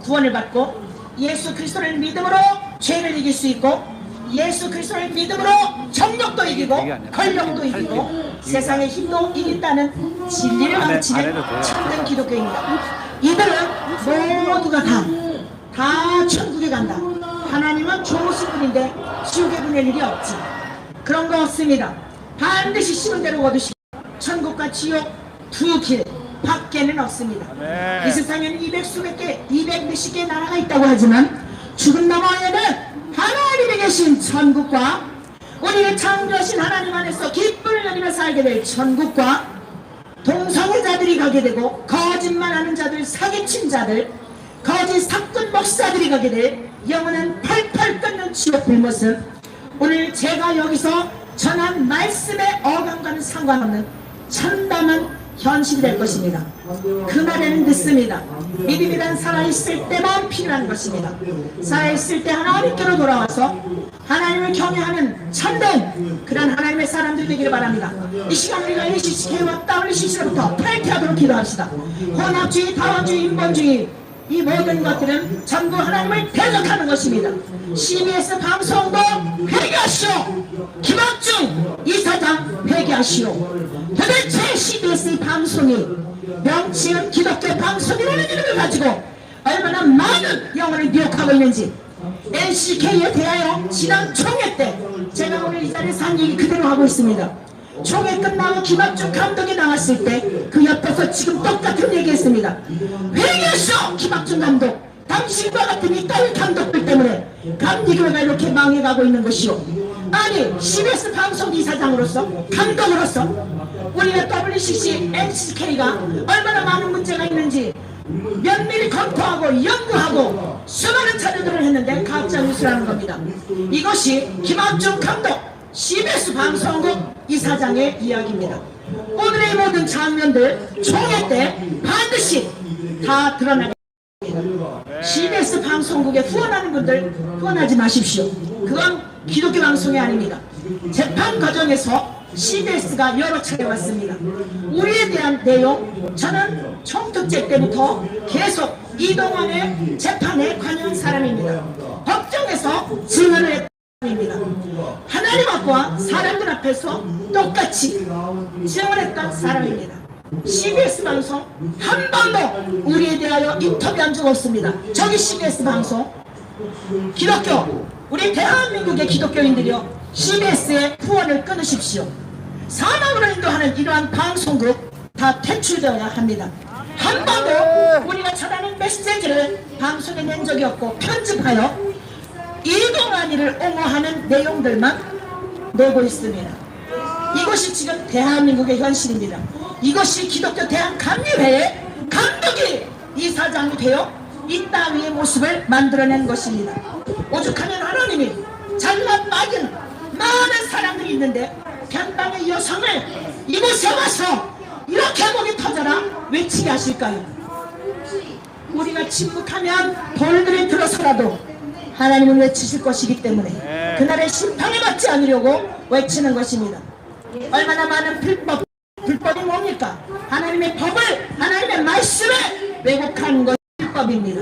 구원을 받고 예수 그리스도를 믿음으로 죄를 이길 수 있고 예수 그리스도를 믿음으로 정욕도 이기고 권력도 이기고 세상의 힘도 이긴다는 진리를 가르치는 참된 기독교입니다. 이들은 모두가 다 천국에 간다. 하나님은 좋으신 분인데 지옥에 보낼 일이 없지. 그런 거 없습니다. 반드시 심은 대로 거두시고 천국과 지옥 두 길 밖에는 없습니다. 이 세상에는 200몇십 개의 나라가 있다고 하지만 죽은 너머에는 하나님이 계신 천국과 우리를 창조하신 하나님 안에서 기쁨을 누리며 살게 될 천국과 동성애자들이 가게 되고 거짓말하는 자들, 사기친 자들, 거짓 사건 목사들이 가게 될 영원한 펄펄 끓는 지옥 불못은 오늘 제가 여기서 전한 말씀의 어감과는 상관없는 참담한 현실이 될 것입니다. 그날에는 늦습니다. 믿음이란 살아있을 때만 필요한 것입니다. 살아있을 때 하나님께로 돌아와서 하나님을 경외하는 참된 그런 하나님의 사람들이 되기를 바랍니다. 이 시간 우리가 LCCK와 WCC로부터 탈퇴하도록 기도합시다. 혼합주의, 다원주의, 인본주의 이 모든 것들은 전부 하나님을 대적하는 것입니다. CBS 방송도 폐기하시오. 김학중 이사장 폐기하시오. 도대체 CBS 방송이 명칭은 기독교 방송이라는 이름을 가지고 얼마나 많은 영혼을 미혹하고 있는지 LCK에 대하여 지난 총회 때 제가 오늘 이 자리에서 한 얘기 그대로 하고 있습니다. 총회 끝나고 김학중 감독이 나왔을 때 그 옆에서 지금 똑같은 얘기했습니다. 회개하시오 김학중 감독. 당신과 같은 이 따위 감독들 때문에 감리교회가 이렇게 망해가고 있는 것이오. 아니 CBS 방송 이사장으로서 감독으로서 우리가 WCC, NCK가 얼마나 많은 문제가 있는지 면밀히 검토하고 연구하고 수많은 자료들을 했는데 가짜뉴스라는 겁니다. 이것이 김학중 감독 CBS 방송국 이사장의 이야기입니다. 오늘의 모든 장면들 총회 때 반드시 다 드러나게 됩니다. CBS 방송국에 후원하는 분들 후원하지 마십시오. 그건 기독교 방송이 아닙니다. 재판 과정에서 CBS가 여러 차례 왔습니다. 우리에 대한 내용 저는 총특제 때부터 계속 이동환의 재판에 관여한 사람입니다. 법정에서 증언을 했던 사람입니다. 하나님 앞과 사람들 앞에서 똑같이 증언했던 사람입니다. CBS 방송 한 번도 우리에 대하여 인터뷰한 적 없습니다. 저기 CBS 방송 기독교 우리 대한민국의 기독교인들이요 CBS의 후원을 끊으십시오. 사망으로 인도하는 이러한 방송국 다 퇴출되어야 합니다. 한 번도 우리가 전하는 메시지를 방송에 낸 적이 없고 편집하여 이동환이를 옹호하는 내용들만 내고 있습니다. 이것이 지금 대한민국의 현실입니다. 이것이 기독교 대한감리회의 감독이 이사장이 되어 이 따위의 모습을 만들어낸 것입니다. 오죽하면 하나님이 잘라 빠진 많은 사람들이 있는데 변방의 여성을 이곳에 와서 이렇게 목이 터져라 외치게 하실까요? 우리가 침묵하면 돌들이 들어서라도 하나님은 외치실 것이기 때문에 그날의 심판을 받지 않으려고 외치는 것입니다. 얼마나 많은 불법이 뭡니까? 하나님의 법을 하나님의 말씀을 왜곡하는 것이 불법입니다.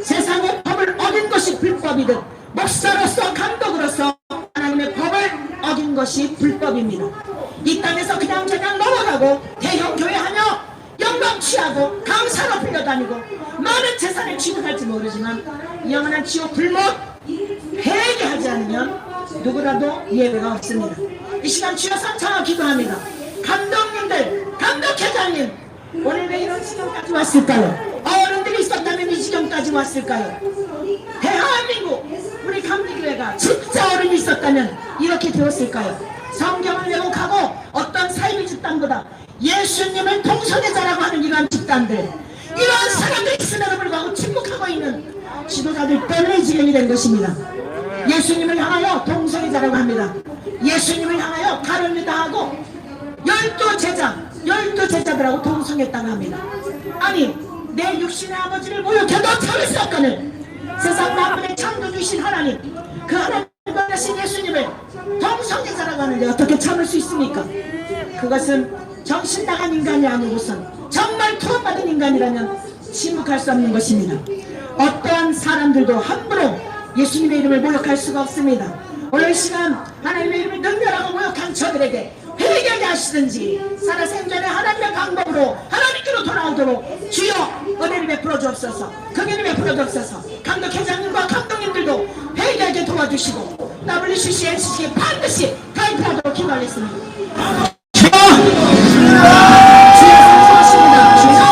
세상의 법을 어긴 것이 불법이든 목사로서 감독으로서 하나님의 법을 어긴 것이 불법입니다. 이 땅에서 그냥 넘어가고 대형 교회하며 영광 취하고 강사로 불려다니고 많은 재산을 취득할지 모르지만 영원한 지옥 불못 회개하지 않으면 누구라도 예외가 없습니다. 이 시간 주여 삼창을 기도합니다. 감독님들, 감독회장님, 오늘 왜 이런 지경까지 왔을까요? 어른들이 있었다면 이 지경까지 왔을까요? 대한민국 우리 감리교회가 진짜 어른이 있었다면 이렇게 되었을까요? 성경을 왜곡하고 어떤 사이비 집단보다 예수님을 동성애자라고 하는 이러한 집단들, 이러한 사람들이 있음에도 불구하고 침묵하고 있는 지도자들 때문에 이 지경이 된 것입니다. 예수님을 향하여 동성애자라고 합니다. 예수님을 향하여 가련을 다하고 12 제자들하고 동성했다고 합니다. 아니, 내 육신의 아버지를 모욕해도 참을 수 없거늘 세상 만물의 창조주신 하나님, 그 하나님과 되신 예수님을 동성애자라고 하는데 어떻게 참을 수 있습니까? 그것은 정신 나간 인간이 아니고선 정말 투혼받은 인간이라면 침묵할 수 없는 것입니다. 어떠한 사람들도 함부로 예수님의 이름을 모욕할 수가 없습니다. 오늘 시간 하나님의 이름을 능멸하고 모욕한 저들에게 회개하게 하시든지 살아생전에 하나님의 방법으로 하나님께로 돌아오도록 주여 은혜를 베풀어 주옵소서. 긍휼을 베풀어 주옵소서. 감독회장님과 감독님들도 회개하게 도와주시고 WCC, NCC에 반드시 가입하도록 기도하겠습니다. 주여 감사하십니다. 주여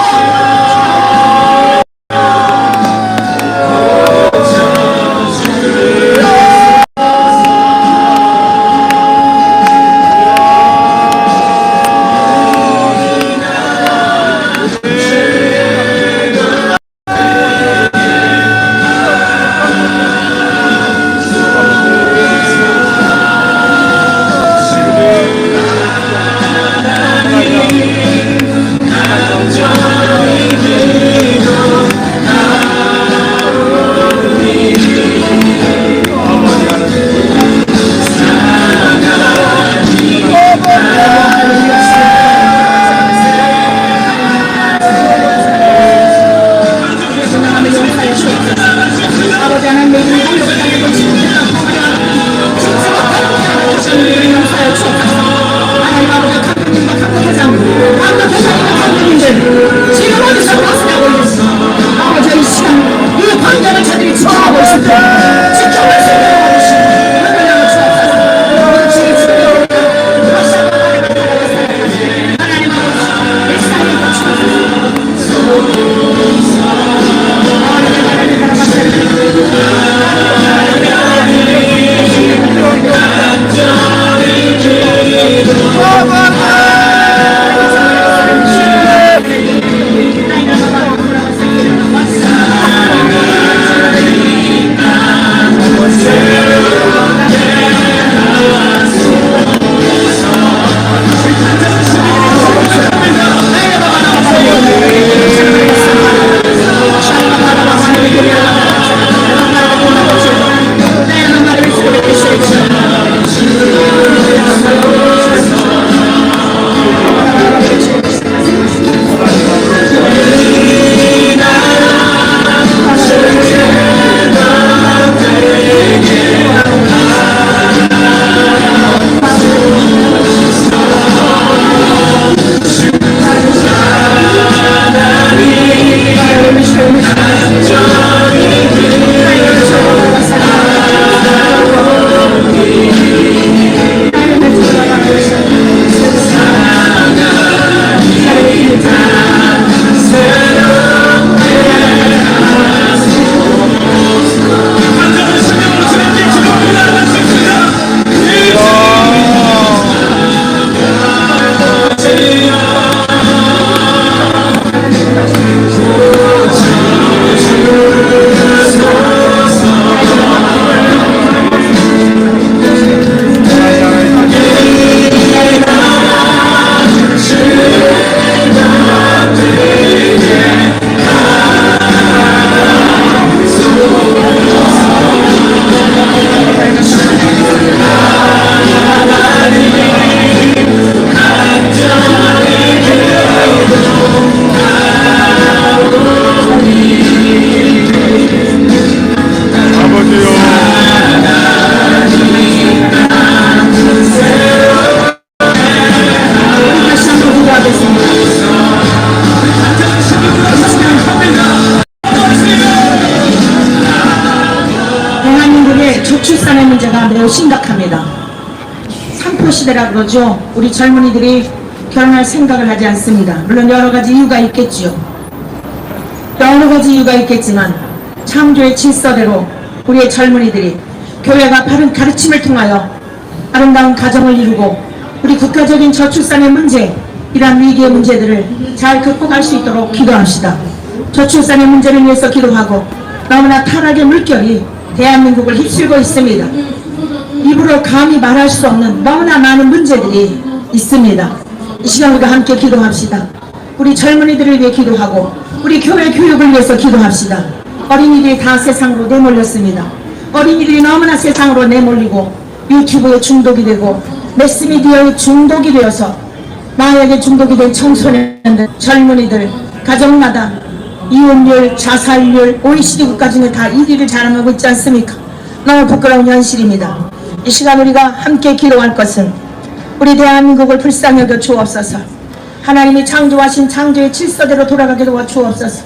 지금 어디서 벗어나고 있어? 아버지 이 시간 이 환경을 저들이 지켜하고 있을 때 지켜볼 수 있는 아버지 하나님을 주옵소서. 주의 다시 한번 하나님 아버지 일상의 문제가 매우 심각합니다. 삼포시대라 그러죠. 우리 젊은이들이 결혼할 생각을 하지 않습니다. 물론 여러 가지 이유가 있겠지요. 여러 가지 이유가 있겠지만 창조의 질서대로 우리의 젊은이들이 교회가 바른 가르침을 통하여 아름다운 가정을 이루고 우리 국가적인 저출산의 문제, 이러한 위기의 문제들을 잘 극복할 수 있도록 기도합시다. 저출산의 문제를 위해서 기도하고 너무나 타락의 물결이 대한민국을 휩쓸고 있습니다. 입으로 감히 말할 수 없는 너무나 많은 문제들이 있습니다. 이 시간 우리가 함께 기도합시다. 우리 젊은이들을 위해 기도하고 우리 교회 교육을 위해서 기도합시다. 어린이들이 다 세상으로 내몰렸습니다. 어린이들이 너무나 세상으로 내몰리고 유튜브에 중독이 되고 매스미디어에 중독이 되어서 마약에 중독이 된 청소년들, 젊은이들, 가정마다 이혼율, 자살률, OECD 국가 중에 다 1위를 자랑하고 있지 않습니까? 너무 부끄러운 현실입니다. 이 시간 우리가 함께 기도할 것은 우리 대한민국을 불쌍히 여겨 주옵소서. 하나님이 창조하신 창조의 질서대로 돌아가게 도와 주옵소서.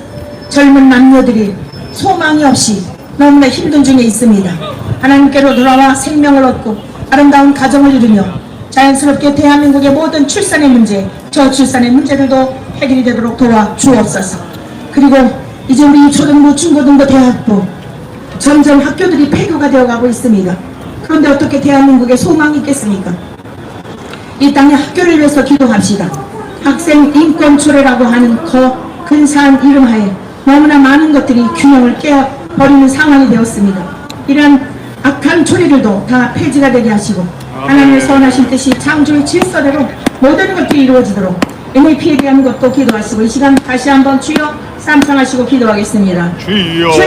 젊은 남녀들이 소망이 없이 너무나 힘든 중에 있습니다. 하나님께로 돌아와 생명을 얻고 아름다운 가정을 이루며 자연스럽게 대한민국의 모든 출산의 문제, 저출산의 문제들도 해결이 되도록 도와 주옵소서. 그리고 이제 우리 초등부, 중고등부, 대학부 점점 학교들이 폐교가 되어가고 있습니다. 그런데 어떻게 대한민국에 소망이 있겠습니까? 이 땅의 학교를 위해서 기도합시다. 학생 인권 초래라고 하는 근사한 이름하에 너무나 많은 것들이 균형을 깨버리는 상황이 되었습니다. 이러한 악한 초래들도 다 폐지가 되게 하시고 하나님의 선하신 뜻이 창조의 질서대로 모든 것들이 이루어지도록 NAP에 대한 것도 기도하시고 이 시간 다시 한번 주여 쌈상하시고 기도하겠습니다. 주여.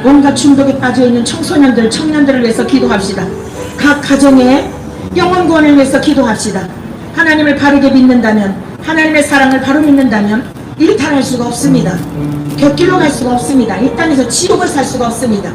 온갖 중독에 빠져있는 청소년들, 청년들을 위해서 기도합시다. 각 가정의 영혼 구원을 위해서 기도합시다. 하나님을 바르게 믿는다면, 하나님의 사랑을 바로 믿는다면 일탈할 수가 없습니다. 곁길로 갈 수가 없습니다. 이 땅에서 지옥을 살 수가 없습니다.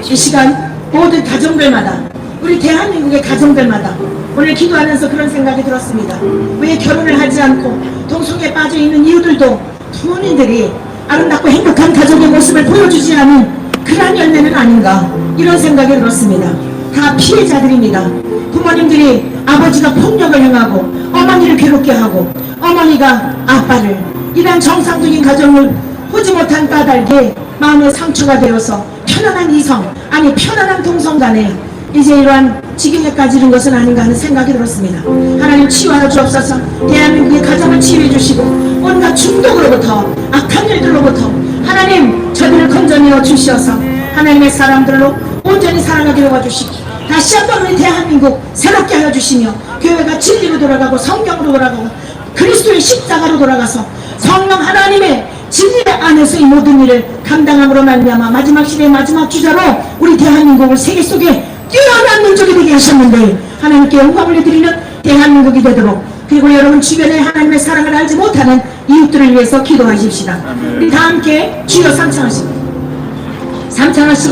이 시간 모든 가정들마다, 우리 대한민국의 가정들마다 오늘 기도하면서 그런 생각이 들었습니다. 왜 결혼을 하지 않고 동성애에 빠져있는 이유들도 부모님들이 아름답고 행복한 가족의 모습을 보여주지 않은 그러한 열매는 아닌가, 이런 생각이 들었습니다. 다 피해자들입니다. 부모님들이 아버지가 폭력을 행하고 어머니를 괴롭게 하고 어머니가 아빠를, 이러한 정상적인 가정을 보지 못한 까닭에 마음의 상처가 되어서 편안한 이성, 아니 편안한 동성 간에 이제 이러한 지경에까지 이른 것은 아닌가 하는 생각이 들었습니다. 하나님 치유하여 주옵소서. 대한민국의 가정을 치유해 주시고 온갖 중독으로부터 악한 일들로부터 하나님 저들을 건져내어 주시어서 하나님의 사람들로 온전히 살아가게 도와주시고 다시 한번 우리 대한민국 새롭게 하여 주시며 교회가 진리로 돌아가고 성경으로 돌아가고 그리스도의 십자가로 돌아가서 성령 하나님의 진리 안에서 이 모든 일을 감당함으로 말미암아 마지막 시대의 마지막 주자로 우리 대한민국을 세계 속에 뛰어난 민족이 되게 하셨는데 하나님께 영광을 드리는 대한민국이 되도록 그리고 여러분 주변에 하나님의 사랑을 알지 못하는 이웃들을 위해서 기도하십시다. 우리 다 함께 주여 삼창하시고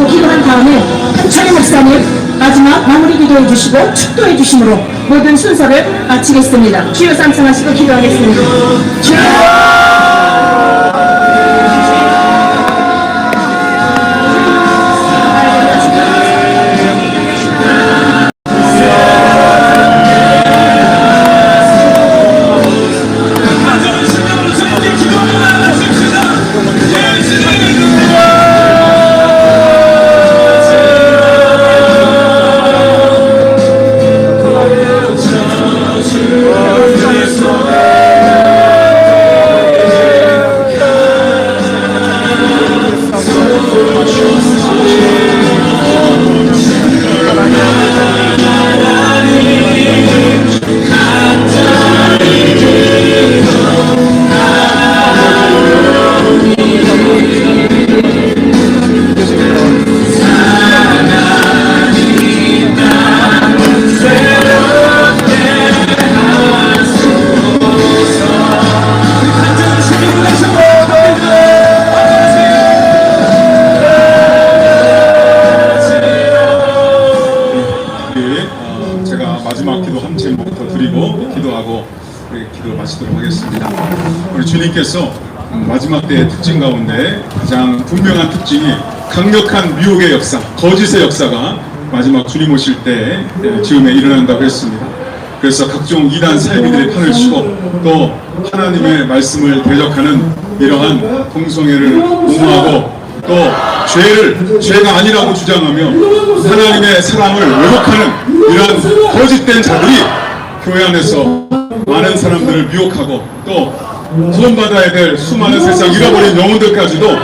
기도한 다음에 한철희 목사님 마지막 마무리 기도해 주시고 축도해 주심으로 모든 순서를 마치겠습니다. 주여 삼창하시고 기도하겠습니다. 주여! 마지막 기도 한 제목부터 드리고 기도하고 기도 마치도록 하겠습니다. 우리 주님께서 마지막 때의 특징 가운데 가장 분명한 특징이 강력한 미혹의 역사, 거짓의 역사가 마지막 주님 오실 때 즈음에 일어난다고 했습니다. 그래서 각종 이단 사이비들의 판을 치고 또 하나님의 말씀을 대적하는 이러한 동성애를 옹호하고 또 죄가 아니라고 주장하며 하나님의 사랑을 왜곡하는 이러한 거짓된 자들이 교회 안에서 많은 사람들을 미혹하고 또 구원받아야 될 수많은 세상 잃어버린 영혼들까지도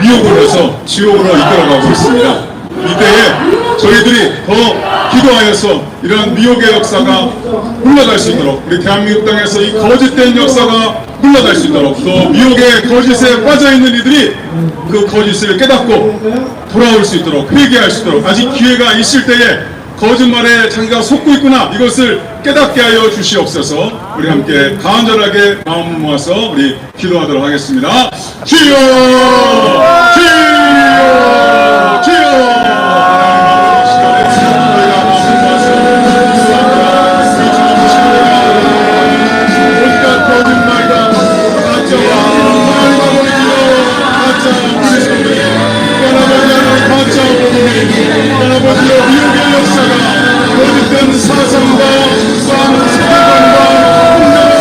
미혹을 해서 지옥으로 이끌어가고 있습니다. 이때에 저희들이 더 기도하여서 이러한 미혹의 역사가 물러갈 수 있도록 우리 대한민국 땅에서 이 거짓된 역사가 물러갈 수 있도록 또 미혹의 거짓에 빠져있는 이들이 그 거짓을 깨닫고 돌아올 수 있도록 회개할 수 있도록 아직 기회가 있을 때에 거짓말에 자기가 속고 있구나 이것을 깨닫게 하여 주시옵소서. 우리 함께 간절하게 마음을 모아서 우리 기도하도록 하겠습니다. 주여 주여 주여. 미혹의 역사가 거짓된 사상과 싸움과 세계관과 혼자와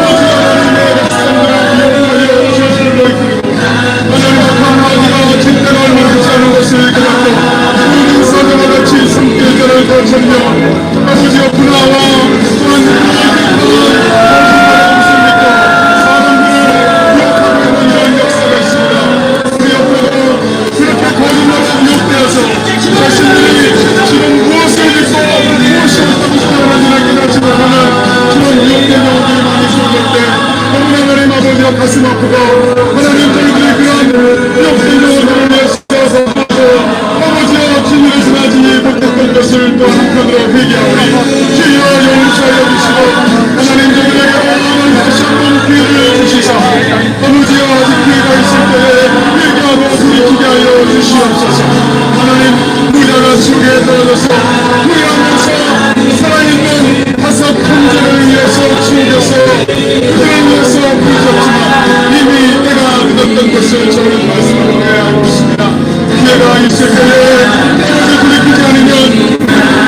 거짓 하나님의 백성들을 미혹하여 저주로 이끌고 하나님의 강하기가 진대로 얼마나 않은 것을 깨닫고 모든 사자와 같이 성결자를 거쳤며 아버지의 분화와 또한 사람들을 미혹하고 있는 이런 역사가 있습니다. 우리 옆에도 그렇게 거짓말에 미혹되어서 자신들이 지금 무엇을 믿고 무엇이 어떤 시간을 깨닫지 못하는 그런 미혹된 영혼들이 많이 쏟을 때 너무나 하나님 아버지와 가슴 아프고 하나님 저희들이 그런 미혹된 영혼들을 위해서 아버지와 진리를 지나지 못했던 것을 또 한편으로 회개하오니 주여 용서하여 주시고 하나님 저희들에게 다시 한번 기회를 주시사 아버지와 아직 기회가 있을 때에 회개하고 돌이키게 하여 주시옵소서. 하나님 무자가 지옥에 떨어져서 후회하면서 살아있는 다섯 형제를 위해서 지옥에서 그들을 위해서 부르셨지만 이미 때가 늦었던 것을 저는 말씀하고 알고 있습니다. 기회가 있을 때에 아버지 돌이키지 않으면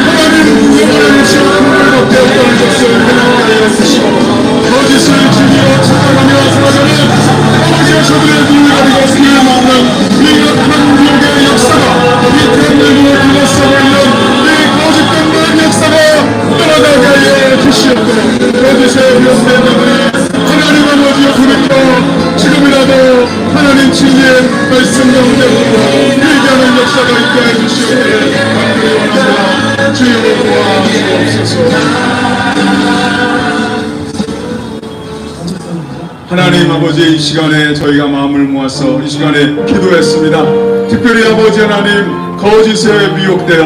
하나님 영원한 시험을 되었던 것을 회복하여 주시고 거짓을 즐기러 찾아가며 살아가는 아버지와 저들의 눈을 말씀 가운데 회개하는 역사가 있게 해주시옵기를 간절히 원합니다. 주여 도와주옵소서. 하나님 아버지, 이 시간에 저희가 마음을 모아서 이 시간에 기도했습니다. 특별히 아버지 하나님, 거짓에 미혹되어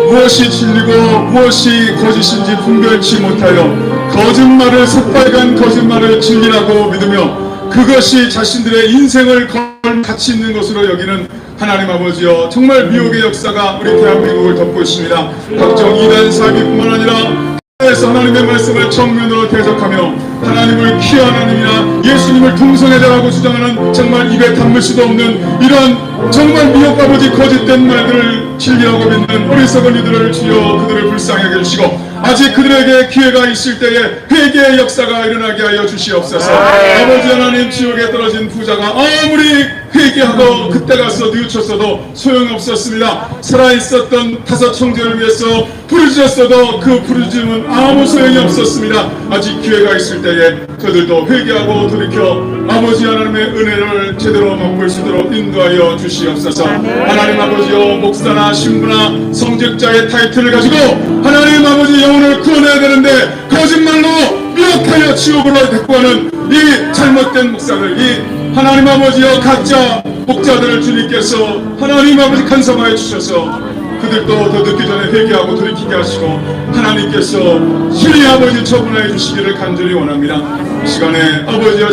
무엇이 진리고 무엇이 거짓인지 분별치 못하여 거짓말을, 새빨간 거짓말을 진리라고 믿으며 그것이 자신들의 인생을 걸 가치 있는 것으로 여기는 하나님 아버지여, 정말 미혹의 역사가 우리 대한민국을 덮고 있습니다. 각종 이단 사기뿐만 아니라 에서 하나님의 말씀을 정면으로 대적하며 하나님을 귀한 하나님이나 예수님을 동성애자라고 주장하는 정말 입에 담을 수도 없는 이런 정말 미혹 아버지 거짓된 말들을 진리라고 믿는 어리석은 이들을 주여 그들을 불쌍히 하게 해주시고 아직 그들에게 기회가 있을 때에 회개의 역사가 일어나게 하여 주시옵소서. 아버지 하나님, 지옥에 떨어진 부자가 아무리 회개하고 그때 가서 뉘우쳤어도 소용없었습니다. 살아있었던 5 형제를 위해서 부르짖었어도 그 부르짖음은 아무 소용이 없었습니다. 아직 기회가 있을 때에 그들도 회개하고 돌이켜 아버지 하나님의 은혜를 제대로 맛볼 수 있도록 인도하여 주시옵소서. 하나님 아버지여, 목사나 신부나 성직자의 타이틀을 가지고 하나님 아버지 영혼을 구원해야 되는데 거짓말로 미혹하여 지옥으로 데리고 가는 이 잘못된 목사들, 이 하나님 아버지여 가짜 목자들을 주님께서 하나님 아버지 간섭하여 주셔서 그들도 더 늦기 전에 회개하고 돌이키게 하시고 하나님께서 신의 아버지 처분하여 주시기를 간절히 원합니다. 이 시간에 아버지와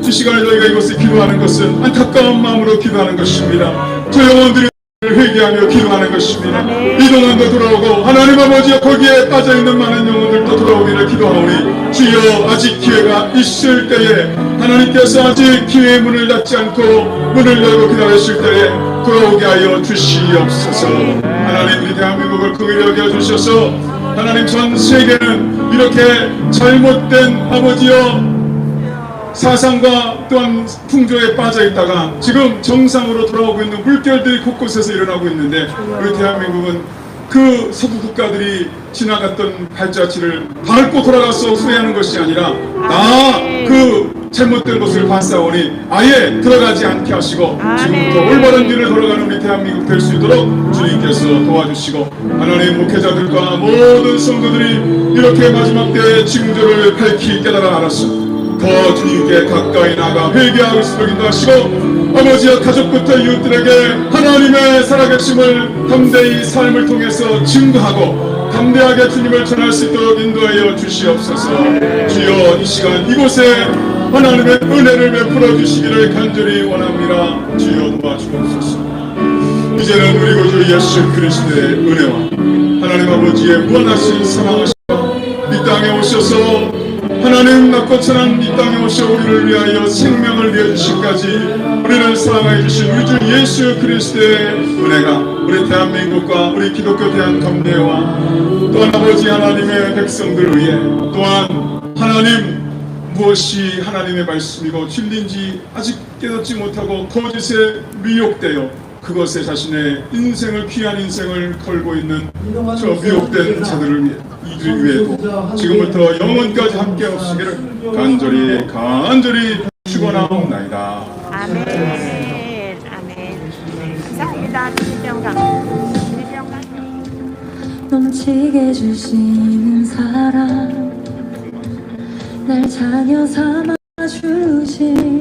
이 시간에 저희가 이곳에 기도하는 것은 안타까운 마음으로 기도하는 것입니다. 저 영혼들이 회개하며 기도하는 것입니다. 이 동안도 돌아오고 하나님 아버지여 거기에 빠져있는 많은 영혼들도 돌아오기를 기도하오니 주여 아직 기회가 있을 때에 하나님께서 아직 기회의 문을 닫지 않고 문을 열고 기다리실 때에 돌아오게 하여 주시옵소서. 하나님, 우리 대한민국을 긍휼히 여겨주셔서 하나님 전 세계는 이렇게 잘못된 아버지여 사상과 또한 풍조에 빠져있다가 지금 정상으로 돌아오고 있는 물결들이 곳곳에서 일어나고 있는데 우리 대한민국은 그 서구 국가들이 지나갔던 발자취를 밟고 돌아가서 후회하는 것이 아니라 그 잘못된 것을 봤사오니 아예 들어가지 않게 하시고 지금부터 올바른 길을 걸어가는 우리 대한민국 될 수 있도록 주님께서 도와주시고 하나님 목회자들과 모든 성도들이 이렇게 마지막 때의 징조를 밝히 깨달아 알았습니다. 더 주님께 가까이 나가 회개하고 싶도록 인도하시고 아버지와 가족부터 이웃들에게 하나님의 살아계심을 담대히 삶을 통해서 증거하고 담대하게 주님을 전할 수 있도록 인도하여 주시옵소서. 주여 이 시간 이곳에 하나님의 은혜를 베풀어 주시기를 간절히 원합니다. 주여 도와주옵소서. 이제는 우리 구주 예수 그리스도의 은혜와 하나님 아버지의 무한하신 사랑하시고 이 땅에 오셔서 하나님 낮고 천한 이 땅에 오셔 우리를 위하여 생명을 내어주시기까지 우리를 사랑하여 주신 우리 주 예수 그리스도의 은혜가 우리 대한민국과 우리 기독교 대한감례와 또한 아버지 하나님의 백성들을 위해 또한 하나님 무엇이 하나님의 말씀이고 진리인지 아직 깨닫지 못하고 거짓에 미혹되어 그것에 자신의 인생을 귀한 인생을 걸고 있는 저 미혹된 자들을 위해 이들 위해 지금부터 영원까지 함께 하시기를 간절히 축원하옵나이다. 아멘. 아멘. 감사합니다. 넘치게 해주시는 사랑 날 자녀 삼아 주신